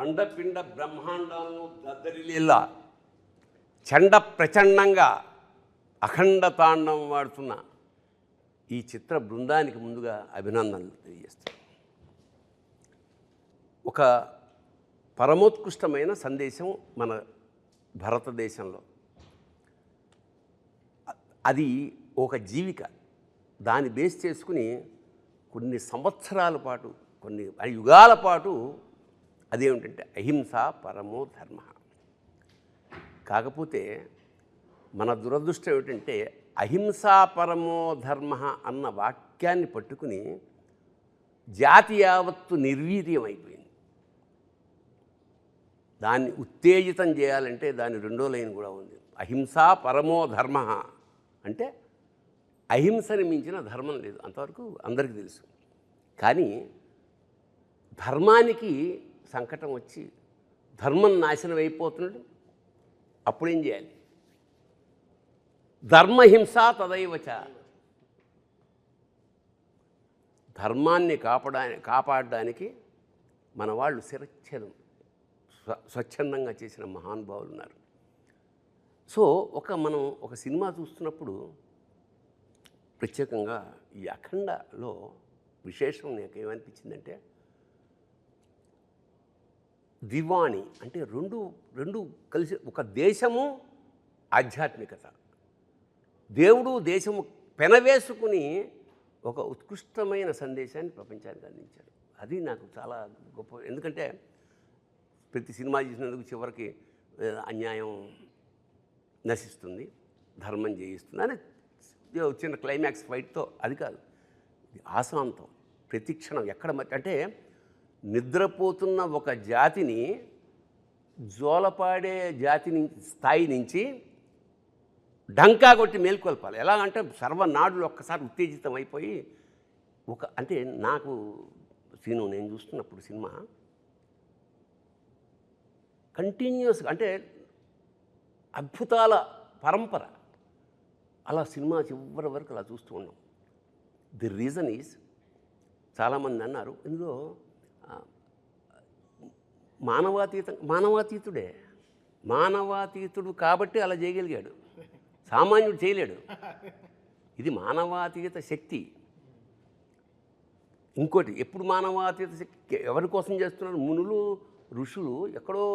అండపిండ బ్రహ్మాండాలను దద్దరిల్లేలా చండ ప్రచండంగా అఖండ తాండవం వాడుతున్న ఈ చిత్ర బృందానికి ముందుగా అభినందనలు తెలియజేస్తాను. ఒక పరమోత్కృష్టమైన సందేశం మన భారతదేశంలో, అది ఒక జీవిక. దాన్ని బేస్ చేసుకుని కొన్ని సంవత్సరాల పాటు, కొన్ని యుగాల పాటు అదేమిటంటే అహింస పరమో ధర్మ. కాకపోతే మన దురదృష్టం ఏమిటంటే అహింసా పరమో ధర్మ అన్న వాక్యాన్ని పట్టుకుని జాతి యావత్తు నిర్వీర్యం అయిపోయింది. దాన్ని ఉత్తేజితం చేయాలంటే దాని రెండో లైన్ కూడా ఉంది. అహింసా పరమో ధర్మ అంటే అహింసని మించిన ధర్మం లేదు, అంతవరకు అందరికీ తెలుసు. కానీ ధర్మానికి సంకటం వచ్చి ధర్మం నాశనం అయిపోతున్నాడు. అప్పుడేం చేయాలి? ధర్మహింస తదైవచ. ధర్మాన్ని కాపాడడానికి మన వాళ్ళు శిరచ్ఛేదం స్వచ్ఛందంగా చేసిన మహానుభావులు ఉన్నారు. సో మనం ఒక సినిమా చూస్తున్నప్పుడు ప్రత్యేకంగా ఈ అఖండలో విశేషం నాకు ఏమనిపించిందంటే, దివాణి అంటే రెండు కలిసి, ఒక దేశము ఆధ్యాత్మికత, దేవుడు దేశము పెనవేసుకుని ఒక ఉత్కృష్టమైన సందేశాన్ని ప్రపంచానికి అందించాడు. అది నాకు చాలా గొప్ప. ఎందుకంటే ప్రతి సినిమా చేసినందుకు చివరికి అన్యాయం నశిస్తుంది, ధర్మం జయిస్తుంది అని చిన్న క్లైమాక్స్ ఫైట్తో, అది కాదు, ఆశాంతం ప్రతి క్షణం ఎక్కడ అంటే నిద్రపోతున్న ఒక జాతిని జోలపాడే జాతి స్థాయి నుంచి డంకా కొట్టి మేల్కొల్పాలి. ఎలాగంటే సర్వనాడులు ఒక్కసారి ఉత్తేజితం అయిపోయి అంటే నాకు నేను చూస్తున్నప్పుడు సినిమా కంటిన్యూస్గా, అంటే అద్భుతాల పరంపర, అలా సినిమా చివరి వరకు అలా చూస్తూ ఉన్నాం. ది రీజన్ ఈజ్, చాలామంది అన్నారు ఇందులో మానవాతీతుడే, మానవాతీతుడు కాబట్టి అలా చేయగలిగాడు, సామాన్యుడు చేయలేడు. ఇది మానవాతీత శక్తి. ఇంకోటి, ఎప్పుడు మానవాతీత శక్తి ఎవరి కోసం చేస్తున్నారు? మునులు ఋషులు ఎక్కడో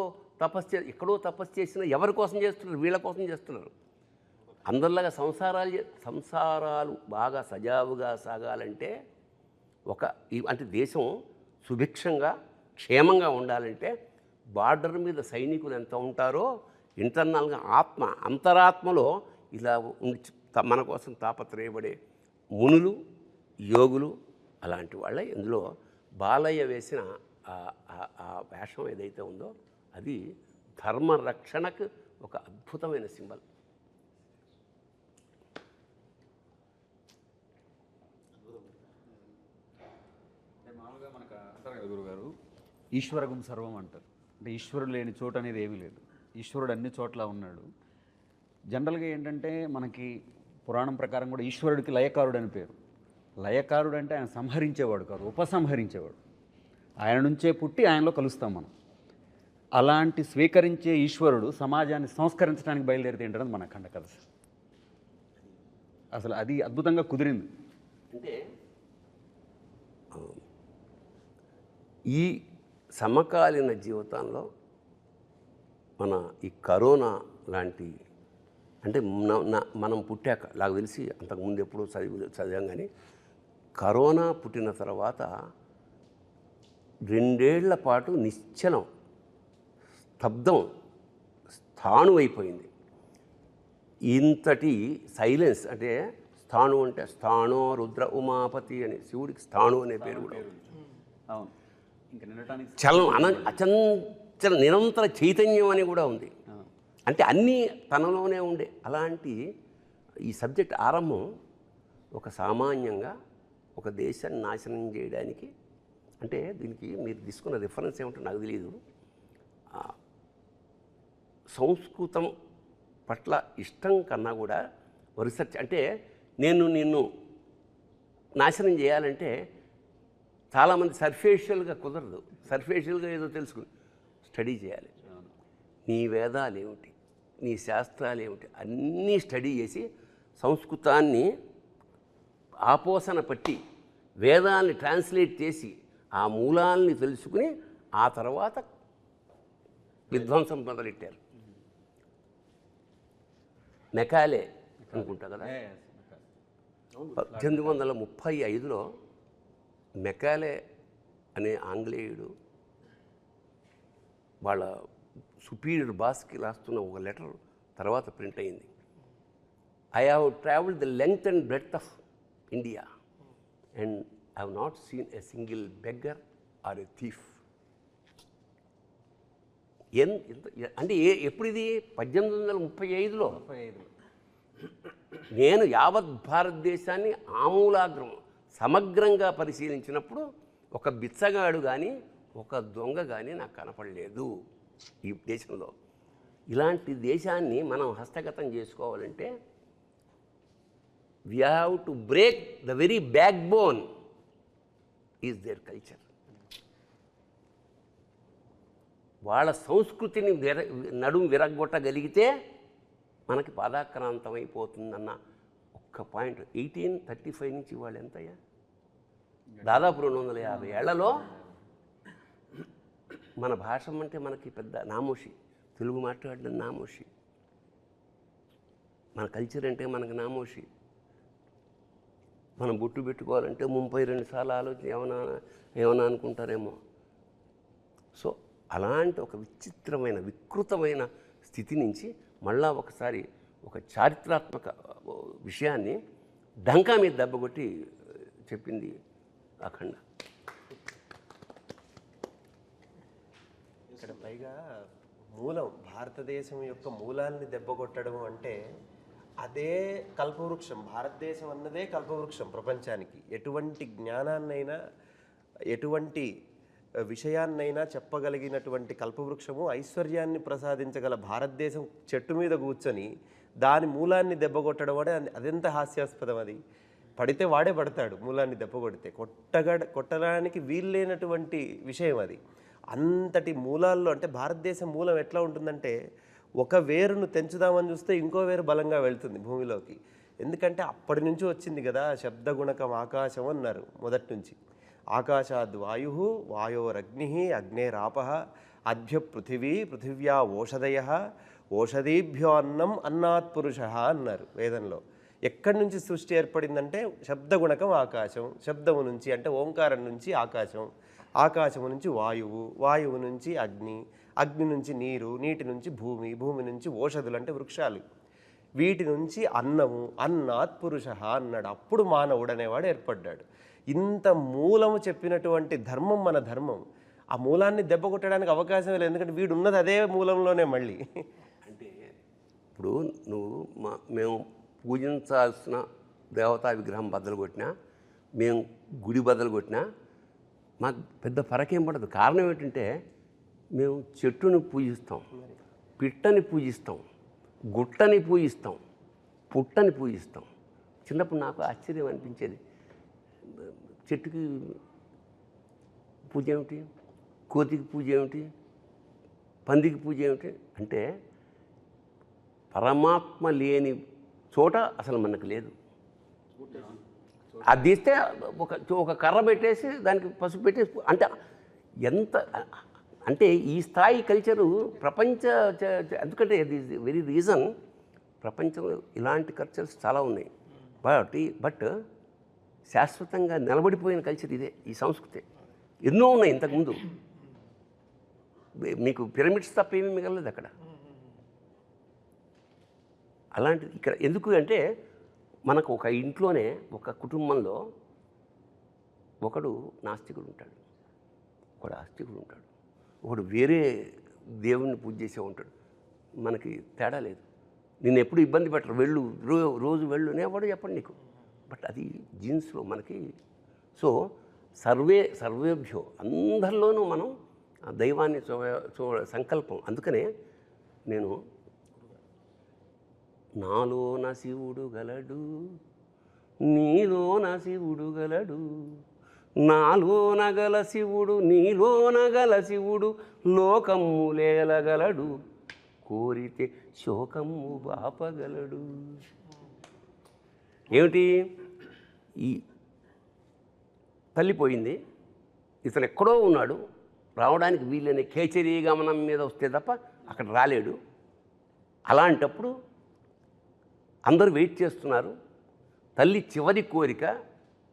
తపస్సు చేసిన ఎవరి కోసం చేస్తున్నారు? వీళ్ళ కోసం చేస్తున్నారు. అందరిలాగా సంసారాలు బాగా సజావుగా సాగాలంటే, అంటే దేశం సుభిక్షంగా క్షేమంగా ఉండాలంటే బార్డర్ మీద సైనికులు ఎంత ఉంటారో ఇంటర్నల్గా అంతరాత్మలో ఇలా మన కోసం తాపత్రయపడే మునులు యోగులు అలాంటి వాళ్ళే. ఇందులో బాలయ్య వేసిన ఆ వేషం ఏదైతే ఉందో అది ధర్మరక్షణకు ఒక అద్భుతమైన సింబల్. మామూలుగా మనకు అంటారు కదా గురుగారు, ఈశ్వరగం సర్వం అంటారు. అంటే ఈశ్వరుడు లేని చోటు అనేది ఏమీ లేదు, ఈశ్వరుడు అన్ని చోట్ల ఉన్నాడు. జనరల్గా ఏంటంటే మనకి పురాణం ప్రకారం కూడా ఈశ్వరుడికి లయకారుడు అని పేరు. లయకారుడు అంటే ఆయన సంహరించేవాడు కాదు, ఉపసంహరించేవాడు. ఆయన నుంచే పుట్టి ఆయనలో కలుస్తాం మనం. అలాంటి స్వీకరించే ఈశ్వరుడు సమాజాన్ని సంస్కరించడానికి బయలుదేరితే ఏంటన్నది మన అఖండ కథ. అసలు అది అద్భుతంగా కుదిరింది. అంటే ఈ సమకాలీన జీవితంలో మన ఈ కరోనా లాంటి, అంటే మనం పుట్టాక నాకు తెలిసి అంతకుముందు ఎప్పుడూ చదివాం, కానీ కరోనా పుట్టిన తర్వాత 2 ఏళ్ల పాటు నిశ్చలం, స్తబ్దం, స్థాణువైపోయింది. ఇంతటి సైలెన్స్, అంటే స్థాణు అంటే స్థాణో రుద్ర ఉమాపతి అని, శివుడికి స్థాణు అనే పేరు కూడా ఉంది. అవును, ఇంకా నిన్నటానికి అచంచల నిరంతర చైతన్యం అని కూడా ఉంది. అంటే అన్నీ తనలోనే ఉండే అలాంటి ఈ సబ్జెక్ట్ ఆరంభం ఒక సామాన్యంగా ఒక దేశాన్ని నాశనం చేయడానికి. అంటే దీనికి మీరు తీసుకున్న రిఫరెన్స్ ఏమిటో నాకు తెలియదు. సంస్కృతం పట్ల ఇష్టం కన్నా కూడా రీసెర్చ్, అంటే నిన్ను నాశనం చేయాలంటే చాలామంది సర్ఫేషియల్గా కుదరదు, సర్ఫేషియల్గా ఏదో తెలుసుకుని స్టడీ చేయాలి. నీ వేదాలు ఏమిటి, నీ శాస్త్రాలు ఏమిటి అన్నీ స్టడీ చేసి సంస్కృతాన్ని ఆపోసన పట్టి వేదాల్ని ట్రాన్స్లేట్ చేసి ఆ మూలాల్ని తెలుసుకుని ఆ తర్వాత విధ్వంసం మొదలెట్టారు. మెకాలే అనుకుంటా కదా, 1835లో మెకాలే అనే ఆంగ్లేయుడు వాళ్ళ సుపీరియర్ బాస్కి రాస్తున్న ఒక లెటర్ తర్వాత ప్రింట్ అయింది. I have travelled the length and breadth of India and I have not seen a single beggar or a thief. అంటే ఎప్పుడు ఇది 1835లో నేను యావత్ భారతదేశాన్ని ఆమూలాగ్రం సమగ్రంగా పరిశీలించినప్పుడు ఒక బిచ్చగాడు కానీ ఒక దొంగ కానీ నాకు కనపడలేదు ఈ దేశంలో. ఇలాంటి దేశాన్ని మనం హస్తగతం చేసుకోవాలంటే we have to break the very back bone is their culture. వాళ్ళ సంస్కృతిని నడుము విరగొట్టగలిగితే మనకి పాదాక్రాంతమైపోతుందన్న ఒక్క పాయింట్. 1835 నుంచి వాళ్ళు ఎంతయ్యా, దాదాపు 250 ఏళ్లలో మన భాష అంటే మనకి పెద్ద నామోషి, తెలుగు మాట్లాడడం నామోషి, మన కల్చర్ అంటే మనకు నామోషి. మనం బొట్టు పెట్టుకోవాలంటే 32 సార్లు ఆలోచన ఏమన్నా అనుకుంటారేమో. సో అలాంటి ఒక విచిత్రమైన వికృతమైన స్థితి నుంచి మళ్ళా ఒకసారి ఒక చారిత్రాత్మక విషయాన్ని డంకా మీద దెబ్బకొట్టి చెప్పింది అఖండ. ఇక్కడ పైగా మూలం భారతదేశం యొక్క మూలాల్ని దెబ్బకొట్టడం అంటే అదే కల్పవృక్షం. భారతదేశం అన్నదే కల్పవృక్షం ప్రపంచానికి. ఎటువంటి జ్ఞానాన్నైనా ఎటువంటి విషయాన్నైనా చెప్పగలిగినటువంటి కల్పవృక్షము, ఐశ్వర్యాన్ని ప్రసాదించగల భారతదేశం చెట్టు మీద కూర్చొని దాని మూలాన్ని దెబ్బకొట్టడం అంటే అదెంత హాస్యాస్పదం. అది పడితే వాడే పడతాడు, మూలాన్ని దెబ్బకొడితే కొట్టడానికి వీల్లేనటువంటి విషయం అది. అంతటి మూలాల్లో అంటే భారతదేశం మూలం ఎట్లా ఉంటుందంటే ఒక వేరును తెంచుదామని చూస్తే ఇంకో వేరు బలంగా వెళ్తుంది భూమిలోకి. ఎందుకంటే అప్పటి నుంచి వచ్చింది కదా శబ్దగుణకం ఆకాశం అన్నారు మొదటి నుంచి. ఆకాశాద్ వాయు, వాయోరగ్ని, అగ్నేరాప, అద్భ్య పృథివీ, పృథివ్యా ఓషధయ, ఓషధీభ్యో అన్నం, అన్నాత్ పురుష అన్నారు వేదంలో. ఎక్కడి నుంచి సృష్టి ఏర్పడిందంటే శబ్దగుణకం ఆకాశం, శబ్దము నుంచి అంటే ఓంకారం నుంచి ఆకాశం, ఆకాశము నుంచి వాయువు, వాయువు నుంచి అగ్ని, అగ్ని నుంచి నీరు, నీటి నుంచి భూమి, భూమి నుంచి ఓషధులు అంటే వృక్షాలు, వీటి నుంచి అన్నము, అన్నాత్ పురుష అన్నాడు. అప్పుడు మానవుడు అనేవాడు ఏర్పడ్డాడు. ఇంత మూలము చెప్పినటువంటి ధర్మం మన ధర్మం. ఆ మూలాన్ని దెబ్బ కొట్టడానికి అవకాశం లేదు, ఎందుకంటే వీడు ఉన్నది అదే మూలంలోనే. మళ్ళీ అంటే ఇప్పుడు నువ్వు మేము పూజించాల్సిన దేవతా విగ్రహం బద్దలు కొట్టినా, మేము గుడి బద్దలు కొట్టినా మాకు పెద్ద ఫరకేం పడదు. కారణం ఏంటంటే మేము చెట్టుని పూజిస్తాం, పిట్టని పూజిస్తాం, గుట్టని పూజిస్తాం, పుట్టని పూజిస్తాం. చిన్నప్పుడు నాకు ఆశ్చర్యం అనిపించేది, చెట్టుకి పూజ ఏమిటి, కోతికి పూజ ఏమిటి, పందికి పూజ ఏమిటి అంటే పరమాత్మ లేని చోట అసలు మనకు లేదు. అది తీస్తే ఒక కర్ర పెట్టేసి దానికి పసుపు పెట్టేసి అంటే ఎంత అంటే ఈ స్థాయి కల్చరు ప్రపంచ ఎందుకంటే ఇది వెరీ రీజన్ ప్రపంచంలో ఇలాంటి కల్చర్స్ చాలా ఉన్నాయి. బట్ శాశ్వతంగా నిలబడిపోయిన కల్చర్ ఇదే, ఈ సంస్కృతి. ఎన్నో ఉన్నాయి ఇంతకుముందు, మీకు పిరమిడ్స్ తప్ప ఏమీ మిగలలేదు అక్కడ. అలాంటిది ఇక్కడ ఎందుకు అంటే మనకు ఒక ఇంట్లోనే ఒక కుటుంబంలో ఒకడు నాస్తికుడు ఉంటాడు, ఒకడు ఆస్తికుడు ఉంటాడు, ఒకడు వేరే దేవుణ్ణి పూజ చేసే ఉంటాడు. మనకి తేడా లేదు. నిన్ను ఎప్పుడు ఇబ్బంది పెట్టరు, వెళ్ళు రోజు వెళ్ళు అనేవాడు చెప్పండి నీకు. బట్ అది జీన్స్లో మనకి. సో సర్వేభ్యో అందరిలోనూ మనం దైవాన్ని సంకల్పం. అందుకనే నేను నాలోన శివుడు గలడు, నీలోన శివుడు గలడు, నాలోన గల శివుడు నీలోన గల శివుడు లోకమ్ము లేలగలడు కోరితే శోకమ్ము బాపగలడు. ఏమిటి? ఈ తల్లిపోయింది, ఇతను ఎక్కడో ఉన్నాడు, రావడానికి వీళ్ళని కేచరీ గమనం మీద వస్తే తప్ప అక్కడ రాలేడు. అలాంటప్పుడు అందరూ వెయిట్ చేస్తున్నారు. తల్లి చివరి కోరిక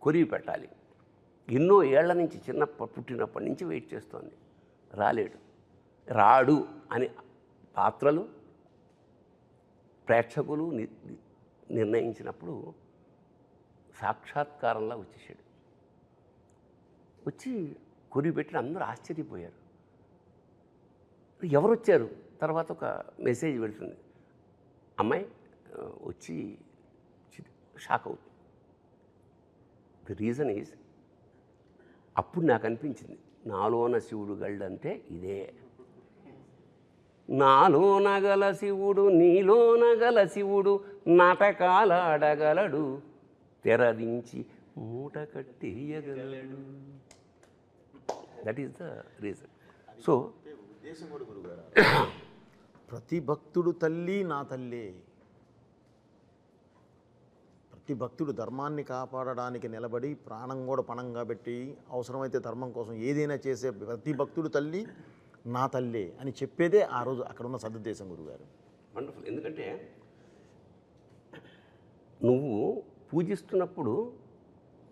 కొరివి పెట్టాలి. ఎన్నో ఏళ్ల నుంచి పుట్టినప్పటి నుంచి వెయిట్ చేస్తోంది, రాలేడు. రాడు అని పాత్రలు ప్రేక్షకులు నిర్ణయించినప్పుడు సాక్షాత్కారంలా వచ్చేసాడు. వచ్చి కొరివి పెట్టి అందరూ ఆశ్చర్యపోయారు. ఎవరు వచ్చారు? తర్వాత ఒక మెసేజ్ పెడుతుంది, అమ్మాయి వచ్చి షాక్ అవుతుంది. ది రీజన్ ఈజ్, అప్పుడు నాకు అనిపించింది నాలోన శివుడు గళ్ళంటే ఇదే. నాలోన గల శివుడు నీలోన గల శివుడు నాటకాలాడగలడు తెరదించి మూట కట్టేయగలడు. That is the reason. So ప్రతి భక్తుడు తల్లి నా తల్లే. ప్రతి భక్తుడు ధర్మాన్ని కాపాడడానికి నిలబడి ప్రాణం కూడా పణంగా పెట్టి అవసరమైతే ధర్మం కోసం ఏదైనా చేసే ప్రతి భక్తుడు తల్లి నా తల్లే అని చెప్పేదే ఆ రోజు అక్కడ ఉన్న సద్దేశం గురుగారు. వండర్ఫుల్. ఎందుకంటే నువ్వు పూజిస్తున్నప్పుడు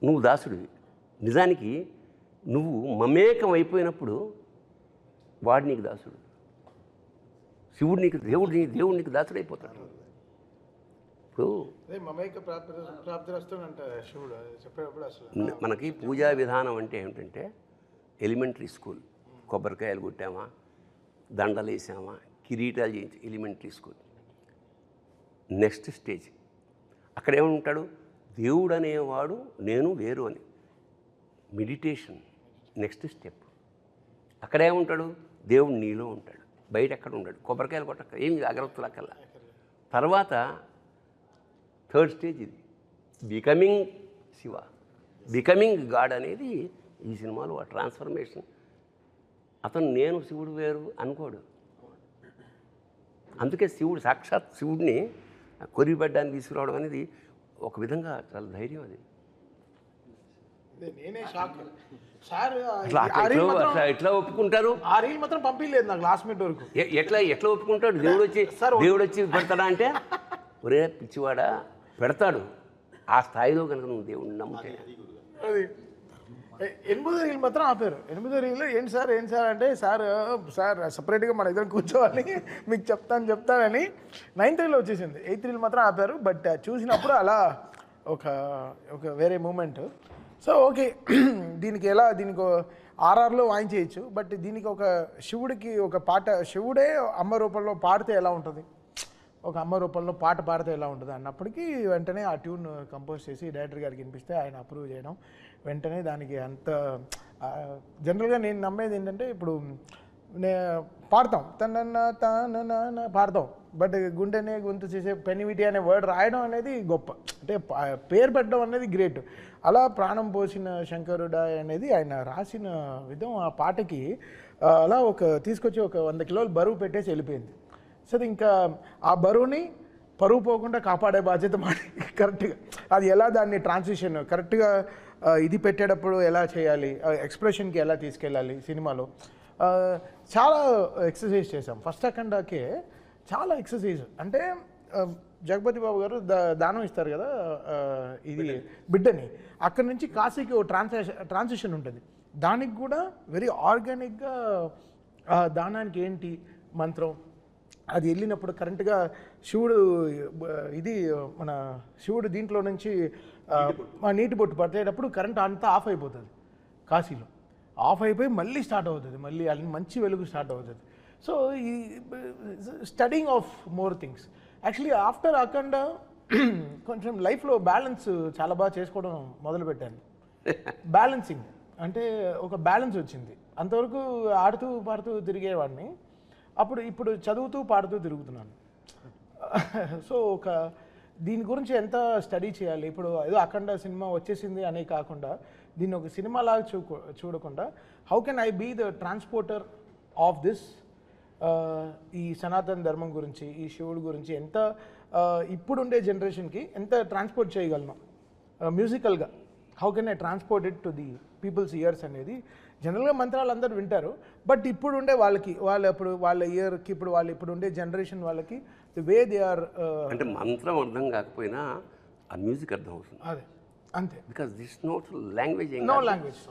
నువ్వు దాసుడివి. నిజానికి నువ్వు మమేకం అయిపోయినప్పుడు వాడు నీకు దాసుడు. శివుడు నీకు దేవుడు నీకు దాసుడు అయిపోతాడు. ఇప్పుడు మనకి పూజా విధానం అంటే ఏమిటంటే ఎలిమెంటరీ స్కూల్, కొబ్బరికాయలు కొట్టామా, దండలు వేసామా, కిరీటాలు చేయించి ఎలిమెంటరీ స్కూల్. నెక్స్ట్ స్టేజ్ అక్కడ ఏమంటాడు? దేవుడు అనేవాడు నేను వేరు అని. Meditation next step. అక్కడేముంటాడు? దేవుడు నీలో ఉంటాడు, బయట ఎక్కడ ఉంటాడు. కొబ్బరికాయలు కొట్టక ఏమి అగరత్తులు అక్కర్లా. తర్వాత థర్డ్ స్టేజ్ ఇది, బికమింగ్ శివ, బికమింగ్ గాడ్ అనేది ఈ సినిమాలో ఆ ట్రాన్స్ఫర్మేషన్. అతను నేను శివుడు వేరు అనుకోడు. అందుకే శివుడు సాక్షాత్ శివుడిని కొరిబడ్డానికి తీసుకురావడం అనేది ఒక విధంగా చాలా ధైర్యం. అది నేనే షాక్ సార్. ఎట్లా ఒప్పుకుంటారు? ఆ రీల్ మాత్రం పంపించలేదు నాకు లాస్ట్ మినిట్ వరకు. ఎట్లా ఒప్పుకుంటాడు? దేవుడు వచ్చి పెడతాడా అంటే, ఒరే పిచ్చివాడా పెడతాడు. ఆ స్థాయిలో కనుక నువ్వు దేవుడిని నమ్మితే. అది 8వ రీల్ మాత్రం ఆపారు. 8వ రీల్ ఏంటి సార్ అంటే, సార్ సపరేట్గా మన ఇద్దరు కూర్చోవాలి మీకు చెప్తానని 9th రీల్ వచ్చేసింది. 8th రీల్ మాత్రం ఆపారు. బట్ చూసినప్పుడు అలా ఒక వేరే మూమెంట్. సో ఓకే, దీనికి ఆర్ఆర్లో వాయించేయచ్చు. బట్ దీనికి ఒక శివుడికి ఒక పాట, శివుడే అమ్మ రూపంలో పాడితే ఎలా ఉంటుంది, ఒక అమ్మ రూపంలో పాట పాడితే ఎలా ఉంటుంది అన్నప్పటికీ వెంటనే ఆ ట్యూన్ కంపోజ్ చేసి డైరెక్టర్ గారికి వినిపిస్తే ఆయన అప్రూవ్ చేయడం, వెంటనే దానికి అంత జనరల్గా నేను నమ్మేది ఏంటంటే, ఇప్పుడు పాడతాం తన పాడతాం, బట్ గుండెనే గొంతు చేసే పెనివిటి అనే వర్డ్ రాయడం అనేది గొప్ప. అంటే పేరు పెట్టడం అనేది గ్రేట్. అలా ప్రాణం పోసిన శంకరుడా అనేది ఆయన రాసిన విధం ఆ పాటకి అలా తీసుకొచ్చి ఒక 100 కిలోలు బరువు పెట్టేసి వెళ్ళిపోయింది. సో ఇంకా ఆ బరువుని పరువు పోకుండా కాపాడే బాధ్యత మాది. కరెక్ట్గా అది ఎలా దాన్ని ట్రాన్సిషన్ కరెక్ట్గా ఇది పెట్టేటప్పుడు ఎలా చేయాలి, ఎక్స్ప్రెషన్కి ఎలా తీసుకెళ్ళాలి సినిమాలో చాలా ఎక్సర్సైజ్ చేసాం. ఫస్ట్ అఖండాకే చాలా ఎక్సర్సైజ్. అంటే జగపతి బాబు గారు దానం ఇస్తారు కదా ఇది బిడ్డని, అక్కడి నుంచి కాశీకి ఓ ట్రాన్సిషన్ ఉంటుంది. దానికి కూడా వెరీ ఆర్గానిక్గా దానానికి ఏంటి మంత్రం అది వెళ్ళినప్పుడు కరెంట్గా శివుడు మన శివుడు దీంట్లో నుంచి నీటి బొట్టు పట్టేటప్పుడు కరెంట్ అంతా ఆఫ్ అయిపోతుంది. కాశీలో ఆఫ్ అయిపోయి మళ్ళీ స్టార్ట్ అవుతుంది, మళ్ళీ మంచి వెలుగు స్టార్ట్ అవుతుంది. సో ఈ studying of more things. Actually after Akhanda కొంచెం లైఫ్లో బ్యాలెన్స్ చాలా బాగా చేసుకోవడం మొదలుపెట్టాను. బ్యాలెన్సింగ్ అంటే ఒక బ్యాలెన్స్ వచ్చింది. అంతవరకు ఆడుతూ పాడుతూ తిరిగేవాడిని, ఇప్పుడు చదువుతూ పాడుతూ తిరుగుతున్నాను. సో దీని గురించి ఎంత స్టడీ చేయాలి, ఇప్పుడు ఏదో అఖండ సినిమా వచ్చేసింది అనే కాకుండా దీన్ని ఒక సినిమా లాగా చూడకుండా how can I be the transporter of this, ఈ సనాతన ధర్మం గురించి, ఈ శివుడు గురించి ఎంత ఇప్పుడుండే జనరేషన్కి ఎంత ట్రాన్స్పోర్ట్ చేయగలను మ్యూజికల్గా, how can I transport it to the people's ears అనేది. జనరల్గా మంత్రాలు అందరూ వింటారు, బట్ ఇప్పుడు ఉండే వాళ్ళకి వాళ్ళ ఇయర్కి ఇప్పుడు ఉండే జనరేషన్ వాళ్ళకి ది వే దే ఆర్, అంటే మంత్రం అర్థం కాకపోయినా ఆ మ్యూజిక్ అర్థం అవుతుంది. అదే అంతే, because this note language no language.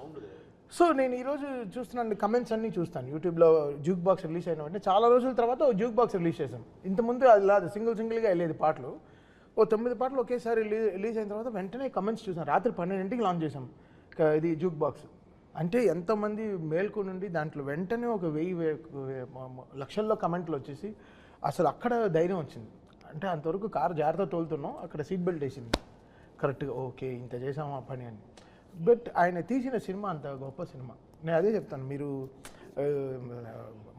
So నేను ఈరోజు చూస్తున్నాను కమెంట్స్ అన్నీ చూస్తాను యూట్యూబ్లో. జూక్ బాక్స్ రిలీజ్ అయిన వెంటనే చాలా రోజుల తర్వాత జూక్ బాక్స్ రిలీజ్ చేశాం. ఇంతకుముందు అది లేదు, సింగిల్గా వెళ్ళేది పాటలు. 9 పాటలు ఒకేసారి రిలీజ్ అయిన తర్వాత వెంటనే కమెంట్స్ చూసాం. రాత్రి 12ంటికి లాంచ్ చేసాం ఇది జూక్ బాక్స్. అంటే ఎంతమంది మేల్కు నుండి దాంట్లో వెంటనే ఒక 1000 లక్షల్లో కమెంట్లు వచ్చేసి అసలు అక్కడ ధైర్యం వచ్చింది. అంటే అంతవరకు కారు జాగ్రత్త తోలుతున్నాం, అక్కడ సీట్ బెల్ట్ వేసింది కరెక్ట్గా, ఓకే ఇంత చేసాము ఆ పని అని. బట్ ఆయన తీసిన సినిమా అంత గొప్ప సినిమా. నేను అదే చెప్తాను, మీరు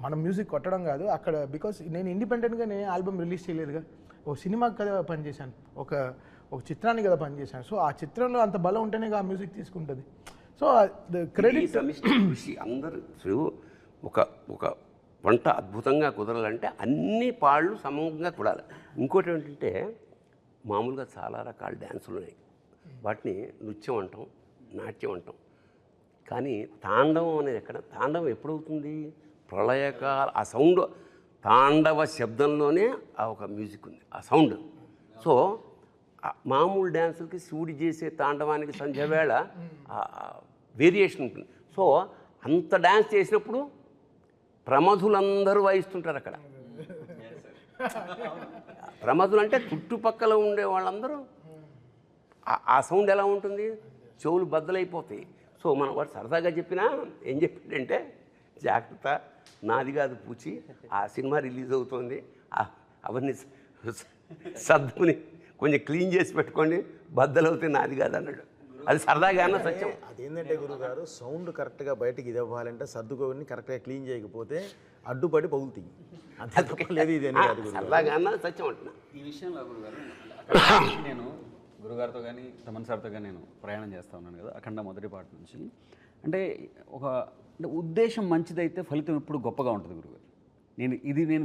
మనం మ్యూజిక్ కొట్టడం కాదు అక్కడ, బికాస్ నేను ఇండిపెండెంట్గా నేను ఆల్బమ్ రిలీజ్ చేయలేదుగా, ఓ సినిమాకి కదా పనిచేశాను, ఒక చిత్రానికి కదా పనిచేశాను. సో ఆ చిత్రంలో అంత బలం ఉంటేనే ఆ మ్యూజిక్ తీసుకుంటుంది. సో ద క్రెడిట్ కృషి అందరూ ఒక వంట అద్భుతంగా కుదరాలంటే అన్ని పాళ్ళు సమంగా కుడాలి. ఇంకోటి ఏంటంటే మామూలుగా చాలా రకాల డ్యాన్సులు ఉన్నాయి, వాటిని నృత్యం అంటాం, నాట్యం అంటాం. కానీ తాండవం అనేది ఎక్కడ? తాండవం ఎప్పుడవుతుంది? ప్రళయకాల ఆ సౌండ్, తాండవ శబ్దంలోనే ఆ ఒక మ్యూజిక్ ఉంది, ఆ సౌండ్. సో మామూలు డ్యాన్సులకి శివుడి చేసే తాండవానికి సంధ్యవేళ వేరియేషన్ ఉంటుంది. సో అంత డ్యాన్స్ చేసినప్పుడు ప్రమధులందరూ వాయిస్తుంటారు అక్కడ. ప్రమధులు అంటే చుట్టుపక్కల ఉండే వాళ్ళందరూ. ఆ సౌండ్ ఎలా ఉంటుంది? చెవులు బద్దలైపోతాయి. సో మనం వాడు సరదాగా చెప్పినా ఏం చెప్పాడంటే, జాగ్రత్త నాది కాదు పూచి, ఆ సినిమా రిలీజ్ అవుతుంది, అవన్నీ సర్దుకుని కొంచెం క్లీన్ చేసి పెట్టుకోండి, బద్దలవుతాయి నాది కాదు అన్నాడు. అది సరదాగా అన్న సత్యం. అదేంటంటే గురుగారు, సౌండ్ కరెక్ట్గా బయటికి ఇది అవ్వాలంటే సర్దుకోని కరెక్ట్గా క్లీన్ చేయకపోతే అడ్డుపడి పగులుతాయి. అంతే తప్ప లేదు, ఇది అని కాదు. సరదాగా అన్న సత్యం అంటున్నా. ఈ విషయంలో గురుగారు నేను గురుగారితో కానీ తమన్ సార్తో కానీ నేను ప్రయాణం చేస్తూ ఉన్నాను కదా అఖండ మొదటి పాట నుంచి. అంటే ఉద్దేశం మంచిదైతే ఫలితం ఎప్పుడు గొప్పగా ఉంటుంది గురుగారు. నేను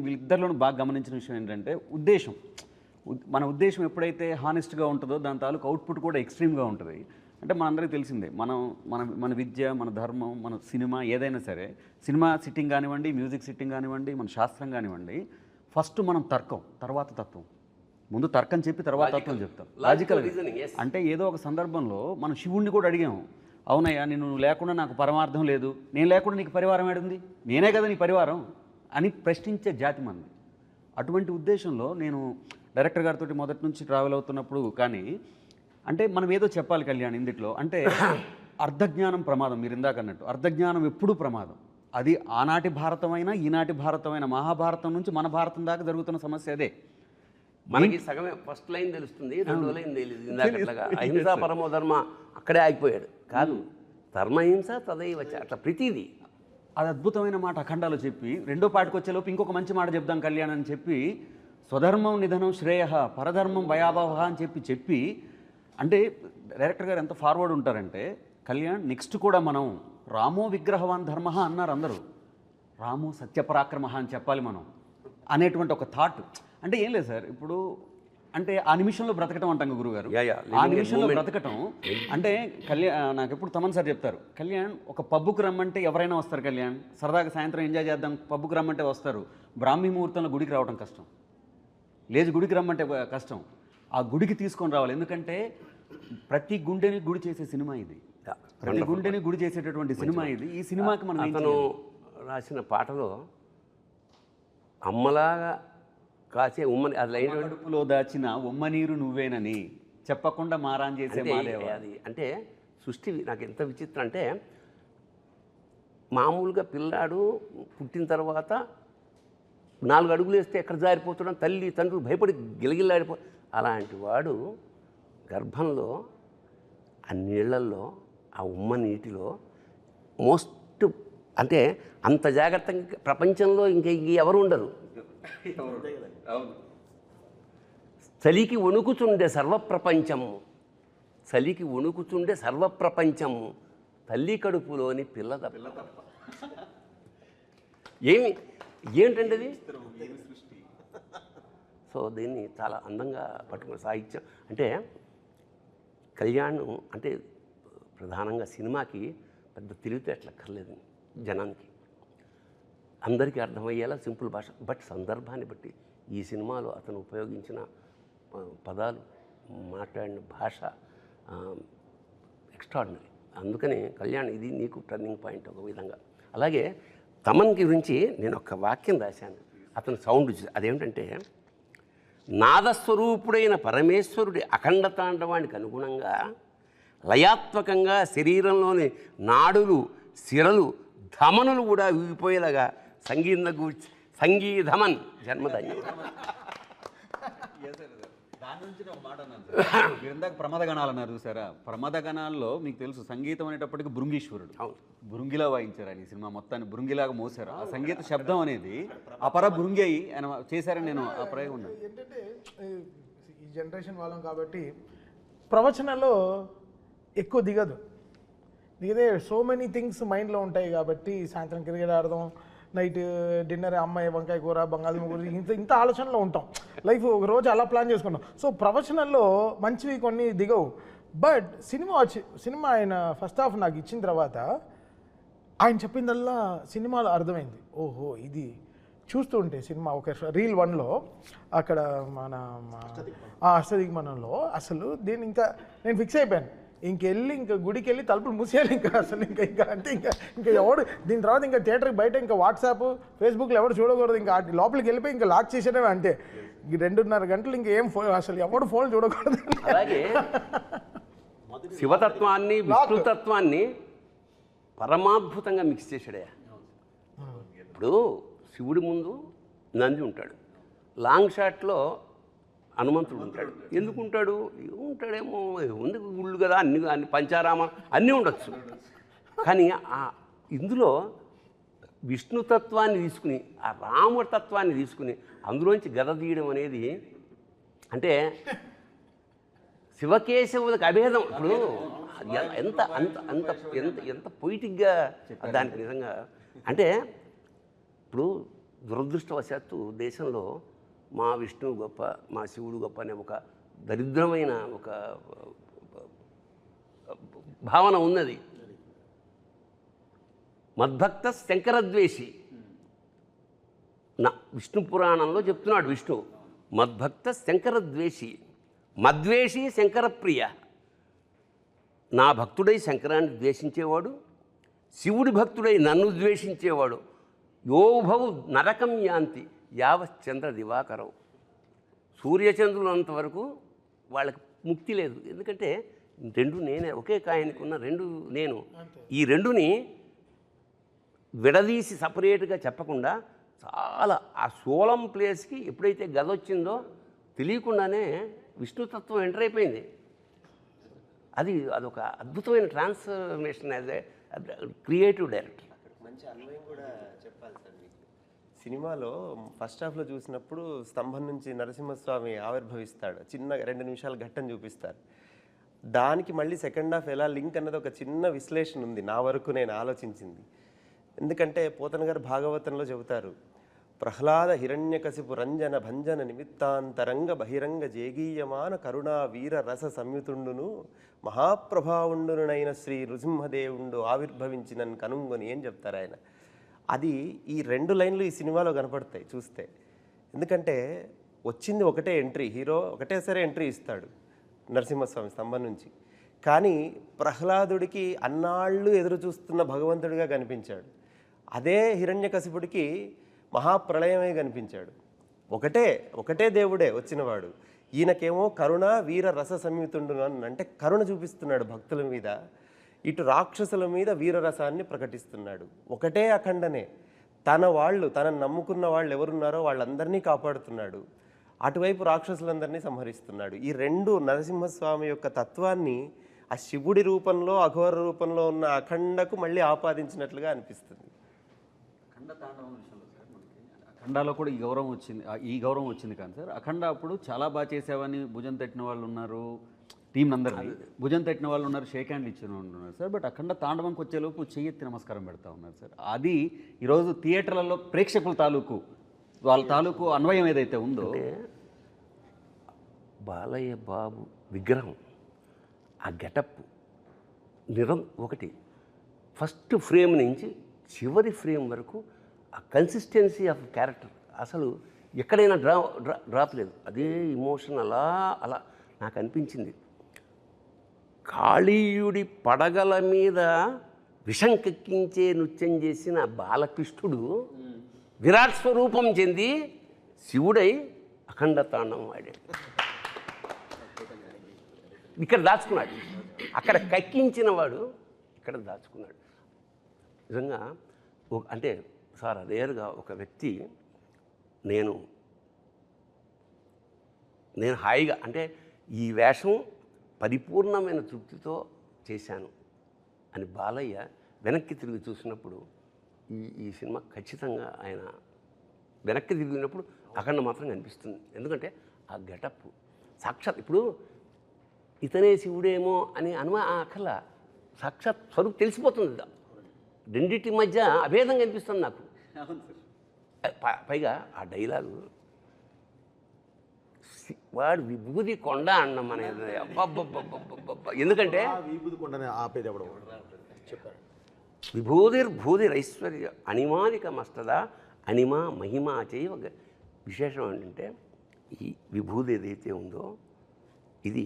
వీళ్ళిద్దరిలోనూ బాగా గమనించిన విషయం ఏంటంటే ఉద్దేశం. మన ఉద్దేశం ఎప్పుడైతే హానెస్ట్గా ఉంటుందో దాని తాలూకు అవుట్పుట్ కూడా ఎక్స్ట్రీమ్గా ఉంటుంది. అంటే మనందరికీ తెలిసిందే, మన విద్య, మన ధర్మం, మన సినిమా ఏదైనా సరే, సినిమా సిట్టింగ్ కానివ్వండి, మ్యూజిక్ సిట్టింగ్ కానివ్వండి, మన శాస్త్రం కానివ్వండి, ఫస్ట్ మనం తర్కం, తర్వాత తత్వం. ముందు తర్కం చెప్పి తర్వాత తత్వం చెప్తాం. లాజికల్ అంటే ఏదో ఒక సందర్భంలో మనం శివుణ్ణి కూడా అడిగాము, అవునయ్యా నువ్వు లేకుండా నాకు పరమార్థం లేదు, నేను లేకుండా నీకు పరివారం ఏడుంది, నేనే కదా నీ పరివారం అని ప్రశ్నించే జాతి మంది. అటువంటి ఉద్దేశంలో నేను డైరెక్టర్ గారితో మొదటి నుంచి ట్రావెల్ అవుతున్నప్పుడు కానీ అంటే మనం ఏదో చెప్పాలి కళ్యాణ్ ఇందులో. అంటే అర్ధజ్ఞానం ప్రమాదం, మీరు ఇందాక అన్నట్టు అర్ధజ్ఞానం ఎప్పుడూ ప్రమాదం. అది ఆనాటి భారతమైనా ఈనాటి భారతమైన, మహాభారతం నుంచి మన భారతం దాకా జరుగుతున్న సమస్య అదే. మనకి సగమే ఫస్ట్ లైన్ తెలుస్తుంది, రెండో లైన్ తెలియదు. ఇందాకట్లాగా అహింసా పరమో ధర్మ అక్కడే ఆగిపోయాడు. కాదు, ధర్మహింస తదైవ చ, అట్లా ప్రతిదీ. అది అద్భుతమైన మాట అఖండాలో చెప్పి రెండో పాటకు వచ్చేలోపు ఇంకొక మంచి మాట చెప్దాం కళ్యాణ్ అని చెప్పి, స్వధర్మం నిధనం శ్రేయ పరధర్మం భయాభవ అని చెప్పి అంటే డైరెక్టర్ గారు ఎంత ఫార్వర్డ్ ఉంటారంటే, కళ్యాణ్ నెక్స్ట్ కూడా మనం రామో విగ్రహవాన్ ధర్మ అన్నారు అందరూ, రామో సత్యపరాక్రమ అని చెప్పాలి మనం అనేటువంటి ఒక థాట్. అంటే ఏం లేదు సార్, ఇప్పుడు అంటే ఆ నిమిషంలో బ్రతకటం అంటాం గురుగారు. ఆ నిమిషంలో బ్రతకటం అంటే నాకు ఎప్పుడు తమన్ సార్ చెప్తారు, కళ్యాణ్ ఒక పబ్బుకు రమ్మంటే ఎవరైనా వస్తారు కళ్యాణ్, సరదాగా సాయంత్రం ఎంజాయ్ చేద్దాం పబ్బుకు రమ్మంటే వస్తారు. బ్రాహ్మీ ముహూర్తంలో గుడికి రావడం కష్టం, లేచి గుడికి రమ్మంటే కష్టం. ఆ గుడికి తీసుకొని రావాలి, ఎందుకంటే ప్రతి గుండెని గుడి చేసే సినిమా ఇది, ప్రతి గుండెని గుడి చేసేటటువంటి సినిమా ఇది. ఈ సినిమాకి మనం అతను రాసిన పాటలో అమ్మలాగా కాసే ఉమ్మని, అది లైన్ కడుపులో దాచిన ఉమ్మ నీరు నువ్వేనని చెప్పకుండా మారాన్ చేసే మాదేవ. అది అంటే సృష్టి నాకు ఎంత విచిత్రం అంటే, మామూలుగా పిల్లాడు పుట్టిన తర్వాత 4 అడుగులు వేస్తే ఎక్కడ జారిపోతున్నాం, తల్లి తండ్రులు భయపడి గిలగిల్లాడిపో, అలాంటి వాడు గర్భంలో ఆ నీళ్లల్లో ఆ ఉమ్మ నీటిలో మోస్ట్ అంటే అంత జాగ్రత్తగా ప్రపంచంలో ఇంకా ఎవరు ఉండరు. చలికి వణుకుచుండే సర్వప్రపంచము, చలికి వణుకుచుండే సర్వప్రపంచము తల్లి కడుపులోని పిల్ల తప్ప. ఏంటంటే అది? సో దీన్ని చాలా అందంగా పట్టుకున్న సాహిత్యం అంటే కళ్యాణ్ అంటే ప్రధానంగా సినిమాకి పెద్ద తెలివితేటలక్కర్లేదు జనానికి, అందరికీ అర్థమయ్యేలా సింపుల్ భాష. బట్ సందర్భాన్ని బట్టి ఈ సినిమాలో అతను ఉపయోగించిన పదాలు, మాట్లాడిన భాష ఎక్స్ట్రాడినరీ. అందుకని కళ్యాణ్ ఇది నీకు టర్నింగ్ పాయింట్ ఒక విధంగా. అలాగే తమన్ గురించి నేను ఒక వాక్యం రాశాను, అతను సౌండ్ అదేమిటంటే, నాదస్వరూపుడైన పరమేశ్వరుడి అఖండ తాండవానికి అనుగుణంగా లయాత్మకంగా శరీరంలోని నాడులు, సిరలు, ధమనులు కూడా ఊగిపోయేలాగా సంగీధమన్ జన్మధన్యం. దాని నుంచి ఒక మాట అన్నారు సార్. మీరు ఇందాక ప్రమాదగణాలు అన్నారు చూసారా, ప్రమాదగణాల్లో మీకు తెలుసు సంగీతం అనేటప్పటికి భృంగీశ్వరుడు. అవును, భృంగిలా వాయించారు ఆయన ఈ సినిమా మొత్తాన్ని, భృంగిలాగా మోసారు. ఆ సంగీత శబ్దం అనేది అపర భృంగి అయి ఆయన చేశారని నేను ఆ ప్రయోగం ఉన్నాను. ఏంటంటే ఈ జనరేషన్ వాళ్ళం కాబట్టి ప్రవచనాల్లో ఎక్కువ దిగదు. దిగదే సో మెనీ థింగ్స్ మైండ్లో ఉంటాయి కాబట్టి సాయంత్రం క్రికెట్ ఆడదాం, నైట్ డిన్నర్ అమ్మాయి వంకాయ కూర బంగాళదుంప కూర, ఇంత ఆలోచనలో ఉంటాం. లైఫ్ ఒక రోజు అలా ప్లాన్ చేసుకుంటాం. సో ప్రవచనంలో మంచివి కొన్ని దిగవు. బట్ సినిమా ఆయన ఫస్ట్ హాఫ్ నాకు ఇచ్చిన తర్వాత ఆయన చెప్పిందల్లా సినిమాలో అర్థమైంది. ఓహో ఇది చూస్తూ ఉంటే సినిమా ఒక రీల్ 1లో అక్కడ మన అష్టదిగ్మనంలో అసలు దీన్ని ఇంకా నేను ఫిక్స్ అయిపోయాను, ఇంకెళ్ళి ఇంకా గుడికి వెళ్ళి తలుపులు మూసేయాలి ఇంకా అసలు ఇంకా అంటే ఇంకా ఎవడు దీని తర్వాత ఇంకా థియేటర్కి బయట ఇంకా వాట్సాప్ ఫేస్బుక్లో ఎవరు చూడకూడదు, ఇంకా లోపలికి వెళ్ళిపోయి ఇంకా లాక్ చేసేయడమే అంతే. 2.5 గంటలు ఇంకేం అసలు ఎవడు ఫోన్ చూడకూడదు. అలాగే శివతత్వాన్ని విష్ణుతత్వాన్ని పరమాద్భుతంగా మిక్స్ చేశాడే. ఇప్పుడు శివుడి ముందు నంది ఉంటాడు, లాంగ్ షాట్లో హనుమంతుడు ఉంటాడు. ఎందుకు ఉంటాడు? ఉంటాడేమో, ఉంది గుళ్ళు కదా, అన్ని పంచారామ అన్నీ ఉండొచ్చు. కానీ ఇందులో విష్ణుతత్వాన్ని తీసుకుని ఆ రామతత్వాన్ని తీసుకుని అందులోంచి గద తీయడం అనేది అంటే శివకేశవులకు అభేదం. ఇప్పుడు ఎంత అంత అంత ఎంత ఎంత పొయిటిక్గా దానికి నిజంగా అంటే ఇప్పుడు దురదృష్టవశాత్తు దేశంలో మా విష్ణువు గొప్ప, మా శివుడు గొప్ప అనే ఒక దరిద్రమైన ఒక భావన ఉన్నది. మద్భక్త శంకరద్వేషి నా విష్ణు పురాణంలో చెప్తున్నాడు విష్ణు, మద్భక్త శంకరద్వేషి, మద్వేషి శంకరప్రియ. నా భక్తుడై శంకరాన్ని ద్వేషించేవాడు, శివుడి భక్తుడై నన్ను ద్వేషించేవాడు, యోభౌ నరకం యాంతి యావశ్చంద్ర దివాకరం. సూర్యచంద్రులంతవరకు వాళ్ళకి ముక్తి లేదు. ఎందుకంటే రెండు నేనే, ఒకే కాయనికి ఉన్న రెండు నేను. ఈ రెండుని విడదీసి సపరేట్గా చెప్పకుండా చాలా ఆ సోలం ప్లేస్కి ఎప్పుడైతే గద వచ్చిందో తెలియకుండానే విష్ణుతత్వం ఎంటర్ అయిపోయింది. అదొక అద్భుతమైన transformation as a creative director. మంచి అన్వయం కూడా చెప్పాలి సార్ మీకు. సినిమాలో ఫస్ట్ హాఫ్లో చూసినప్పుడు స్తంభం నుంచి నరసింహస్వామి ఆవిర్భవిస్తాడు, చిన్న 2 నిమిషాల ఘట్టం చూపిస్తారు. దానికి మళ్ళీ సెకండ్ హాఫ్ ఎలా లింక్ అన్నది ఒక చిన్న విశ్లేషణ ఉంది నా వరకు నేను ఆలోచించింది. ఎందుకంటే పోతన గారు భాగవతంలో చెబుతారు, ప్రహ్లాద హిరణ్యకశిపు రంజన భంజన నిమిత్తాంతరంగ బహిరంగ జేగీయమాన కరుణా వీర రస సంయుతుండును మహాప్రభావుండునైన శ్రీ నృసింహదేవుండు ఆవిర్భవించినని కనుంగొని ఏం చెప్తారు ఆయన. అది ఈ 2 లైన్లు ఈ సినిమాలో కనపడతాయి చూస్తే. ఎందుకంటే వచ్చింది ఒకటే ఎంట్రీ, హీరో ఒకటేసారి ఎంట్రీ ఇస్తాడు నరసింహస్వామి స్తంభం నుంచి. కానీ ప్రహ్లాదుడికి అన్నాళ్ళు ఎదురు చూస్తున్న భగవంతుడిగా కనిపించాడు. అదే హిరణ్యకశిపుడికి మహాప్రళయమే కనిపించాడు. ఒకటే దేవుడే వచ్చినవాడు. ఈయనకేమో కరుణ వీర రస సంయుతుండు అంటే కరుణ చూపిస్తున్నాడు భక్తుల మీద, ఇటు రాక్షసుల మీద వీరరసాన్ని ప్రకటిస్తున్నాడు. ఒకటే అఖండనే, తనను నమ్ముకున్న వాళ్ళు ఎవరున్నారో వాళ్ళందరినీ కాపాడుతున్నాడు, అటువైపు రాక్షసులందరినీ సంహరిస్తున్నాడు. ఈ 2 నరసింహస్వామి యొక్క తత్వాన్ని ఆ శివుడి రూపంలో అఘోర రూపంలో ఉన్న అఖండకు మళ్ళీ ఆపాదించినట్లుగా అనిపిస్తుంది. అఖండ తాండవం విషయంలో సార్ మనకి అఖండాలో కూడా ఈ గౌరవం వచ్చింది కానీ సార్, అఖండ అప్పుడు చాలా బాగా చేసావని భుజం తట్టిన వాళ్ళు ఉన్నారు, టీం అందరినీ భుజం తట్టిన వాళ్ళు ఉన్నారు, షేక్ హ్యాండ్లు ఇచ్చిన వాళ్ళు ఉన్నారు సార్. బట్ అఖండ తాండవంకి వచ్చేలోపు చెయ్యెత్తి నమస్కారం పెడతా ఉన్నారు సార్. అది ఈరోజు థియేటర్లలో ప్రేక్షకుల తాలూకు వాళ్ళ తాలూకు అన్వయం ఏదైతే ఉందో, బాలయ్య బాబు విగ్రహం, ఆ గెటప్ ఒకటి ఫస్ట్ ఫ్రేమ్ నుంచి చివరి ఫ్రేమ్ వరకు ఆ కన్సిస్టెన్సీ ఆఫ్ క్యారెక్టర్ అసలు ఎక్కడైనా డ్రాప్ లేదు. అదే ఇమోషన్ అలా అలా నాకు అనిపించింది. కాళీయుడి పడగల మీద విషం కెక్కించే నృత్యం చేసిన బాలకృష్ణుడు విరాట్ స్వరూపం చెంది శివుడై అఖండ తాండవం ఆడాడు. ఇక్కడ దాచుకున్నాడు, అక్కడ కక్కించిన వాడు ఇక్కడ దాచుకున్నాడు. నిజంగా అంటే సార్ రేరుగా ఒక వ్యక్తి నేను హాయిగా అంటే ఈ వేషం పరిపూర్ణమైన తృప్తితో చేశాను అని బాలయ్య వెనక్కి తిరిగి చూసినప్పుడు ఈ సినిమా ఖచ్చితంగా ఆయన వెనక్కి తిరిగినప్పుడు అఖండ మాత్రం కనిపిస్తుంది. ఎందుకంటే ఆ గెటప్ సాక్షాత్ ఇప్పుడు ఇతనే శివుడేమో అని అక్కల సాక్షాత్ స్వరూపు తెలిసిపోతుంది. రెండింటి మధ్య అభేదం కనిపిస్తుంది నాకు. పైగా ఆ డైలాగు వాడు విభూది కొండ అన్నం అనేది అబ్బబ్బబ్బబ్బబ్బ. ఎందుకంటే విభూది కొండని ఆపేది ఎవడో చెప్పారు. విభూతిర్భూతిరైశ్వర్య అణిమానికమస్తద అణిమా మహిమా చేయవ. విశేషం ఏంటంటే ఈ విభూది ఏదైతే ఉందో ఇది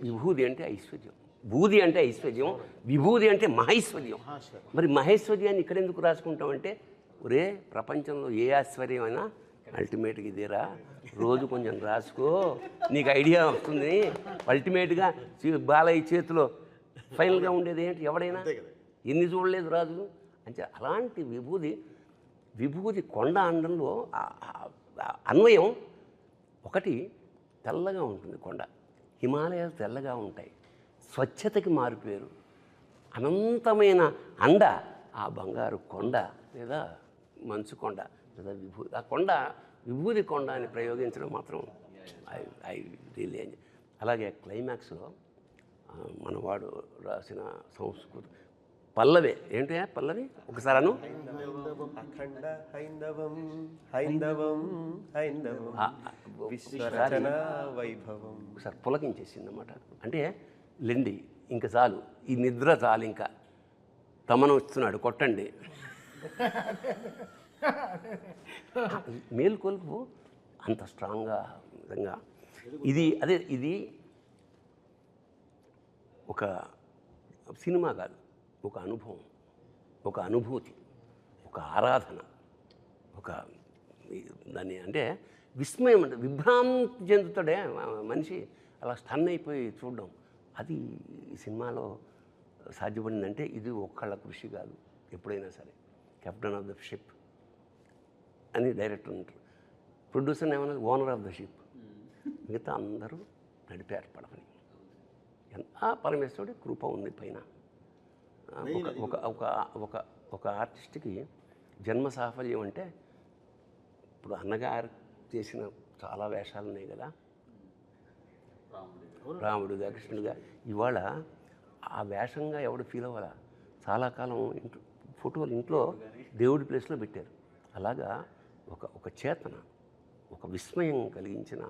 విభూది అంటే ఐశ్వర్యం, భూది అంటే ఐశ్వర్యం, విభూది అంటే మహైశ్వర్యం. మరి మహేశ్వర్యాన్ని ఇక్కడ ఎందుకు రాసుకుంటామంటే ఒరే ప్రపంచంలో ఏ ఐశ్వర్యమైనా అల్టిమేట్గా ఇదేరా, రోజు కొంచెం రాసుకో నీకు ఐడియా వస్తుంది. అల్టిమేట్గా బాలయ్య చేతిలో ఫైనల్గా ఉండేది ఏంటి, ఎవడైనా ఎన్ని చూడలేదు రాజు అంటే. అలాంటి విభూది కొండ అండంలో అన్వయం ఒకటి. తెల్లగా ఉంటుంది కొండ, హిమాలయాలు తెల్లగా ఉంటాయి, స్వచ్ఛతకి మారిపోయారు. అనంతమైన అండ ఆ బంగారు కొండ లేదా మంచు కొండ లేదా విభూది. ఆ కొండ విభూది కొండ అని ప్రయోగించడం మాత్రం ఐ రియల్లీ ఎంజాయ్. అలాగే క్లైమాక్స్లో మనవాడు రాసిన సంస్కృతి పల్లవి ఏంటి పల్లవి ఒకసారి అను. అఖండ హైందవం హైందవం హైందవం విశ్వరచన వైభవం. ఒకసారి పులకించేసింది అన్నమాట. అంటే లెండి ఇంకా చాలు, ఈ నిద్ర చాలు, ఇంకా తమను వస్తున్నాడు కొట్టండి. మేల్కొల్పు అంత స్ట్రాంగ్గా నిజంగా ఇది ఒక సినిమా కాదు, ఒక అనుభవం, ఒక అనుభూతి, ఒక ఆరాధన, ఒక దాన్ని అంటే విస్మయం, అంటే విభ్రాంతి చెందుతాడే మనిషి, అలా స్టన్ అయిపోయి చూడడం. అది ఈ సినిమాలో సాధ్యపడిందంటే ఇది ఒక్కళ్ళ కృషి కాదు. ఎప్పుడైనా సరే కెప్టెన్ ఆఫ్ ద షిప్ అని డైరెక్టర్ ఉంటారు, ప్రొడ్యూసర్ ఏమన్నా ఓనర్ ఆఫ్ ద షిప్, మిగతా అందరూ నడిపారు పడవని. పరమేశ్వరుడి కృప ఉంది పైన. ఒక ఒక ఒక ఒక ఆర్టిస్ట్కి జన్మ సాఫల్యం అంటే ఇప్పుడు అన్నగారు చేసిన చాలా వేషాలు ఉన్నాయి కదా, రాముడుగా కృష్ణుడుగా. ఇవాళ ఆ వేషంగా ఎవడు ఫీల్ అవ్వాలా, చాలా కాలం ఇంట్లో ఫోటోలు ఇంట్లో దేవుడి ప్లేస్లో పెట్టారు. అలాగా ఒక చేతన, ఒక విస్మయం కలిగించిన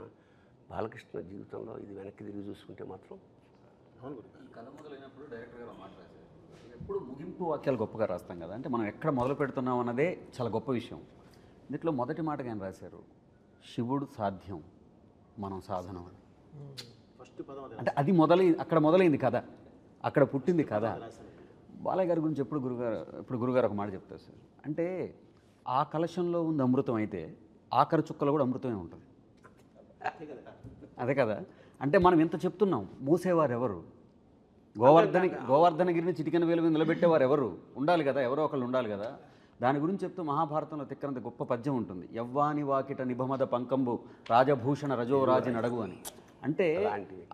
బాలకృష్ణ జీవితంలో ఇది వెనక్కి తిరిగి చూసుకుంటే మాత్రం. కథ మొదలైనప్పుడు డైరెక్టర్ గారు మాట్లాడారు, ఎప్పుడు ముగింపు వాక్యాలు గొప్పగా రాస్తాం కదా, అంటే మనం ఎక్కడ మొదలు పెడుతున్నాం అన్నదే చాలా గొప్ప విషయం. దీంట్లో మొదటి మాటగా ఆయన రాశారు, శివుడు సాధ్యం మనం సాధనం అని. అంటే అది అక్కడ మొదలైంది కథ, అక్కడ పుట్టింది కథ. బాలయ్య గారి గురించి ఎప్పుడు గురుగారు ఒక మాట చెప్తారు సార్, అంటే ఆ కలశంలో ఉంది అమృతం అయితే ఆఖరి చుక్కలో కూడా అమృతమే ఉంటుంది. అదే కదా, అంటే మనం ఎంత చెప్తున్నాం, మూసేవారు ఎవరు, గోవర్ధనగిరిని చిటికెన వేలు మీద నిలబెట్టేవారు ఎవరు ఉండాలి కదా, ఎవరో ఒకళ్ళు ఉండాలి కదా. దాని గురించి చెప్తూ మహాభారతంలో తిక్కనంత గొప్ప పద్యం ఉంటుంది, యవ్వాని వాకిట నిభమద పంకంబు రాజభూషణ రజోరాజి నడగు అని. అంటే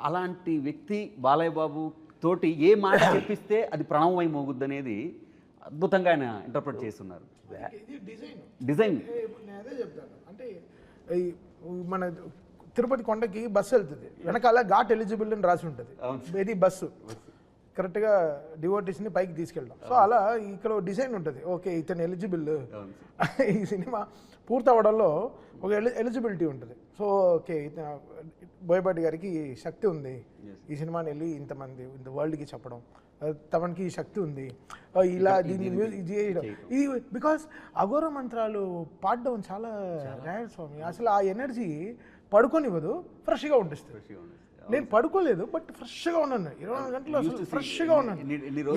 అలాంటి వ్యక్తి బాలయ్య బాబు తోటి ఏ మాట చెప్పిస్తే అది ప్రణవమై మోగుద్ది అనేది అద్భుతంగా ఆయన ఇంటర్ప్రిట్ చేస్తున్నారు. ఇది డిజైన్ నేను అదే చెప్తాను, అంటే మన తిరుపతి కొండకి బస్సు వెళ్తుంది, వెనకాల ఘాట్ ఎలిజిబుల్ అని రాసి ఉంటుంది, ఇది బస్సు కరెక్ట్గా డివోటీస్ని పైకి తీసుకెళ్ళడం. సో అలా ఇక్కడ డిజైన్ ఉంటుంది, ఓకే ఇతను ఎలిజిబుల్. ఈ సినిమా పూర్తవడంలో ఒక ఎలిజిబిలిటీ ఉంటుంది. సో ఓకే బోయపాటి గారికి శక్తి ఉంది ఈ సినిమాని వెళ్ళి ఇంతమంది ఇంత వరల్డ్కి చెప్పడం, తమకి ఈ శక్తి ఉంది ఇలా దీన్ని ఇది చేయడం. ఇది బికాస్ అఘోర మంత్రాలు పాడడం చాలా రేర్ స్వామి. అసలు ఆ ఎనర్జీ పడుకోనివ్వదు, ఫ్రెష్గా ఉంటుంది. నేను పడుకోలేదు బట్ ఫ్రెష్గా ఉన్నాను 24 గంటలు, అసలు ఫ్రెష్గా ఉన్నాను.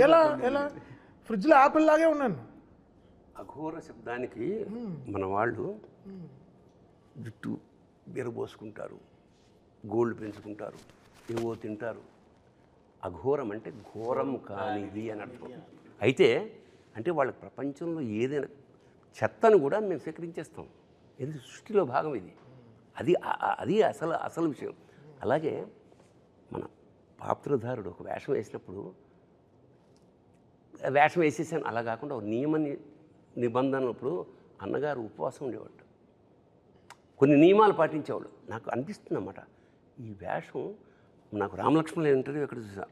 ఎలా ఫ్రిడ్జ్లో యాపిల్ లాగే ఉన్నాను. అఘోర శబ్దానికి మన వాళ్ళు జుట్టు బెరబోసుకుంటారు, గోల్డ్ పెంచుకుంటారు, ఏవో తింటారు. అఘోరం అంటే ఘోరం కానిది అని అర్థం. అయితే అంటే వాళ్ళ ప్రపంచంలో ఏదైనా చెత్తను కూడా మేము స్వీకరించేస్తాం, ఇది సృష్టిలో భాగం. ఇది అది అసలు విషయం. అలాగే మన పాత్రధారుడు ఒక వేషం వేసినప్పుడు వేషం వేసేసాను అలా కాకుండా ఒక నియమ నిబంధనప్పుడు అన్నగారు ఉపవాసం ఉండేవాడు, కొన్ని నియమాలు పాటించేవాడు. నాకు అనిపిస్తుంది అన్నమాట, ఈ వేషం నాకు రామలక్ష్మణుల ఇంటర్వ్యూ ఎక్కడ చూసా,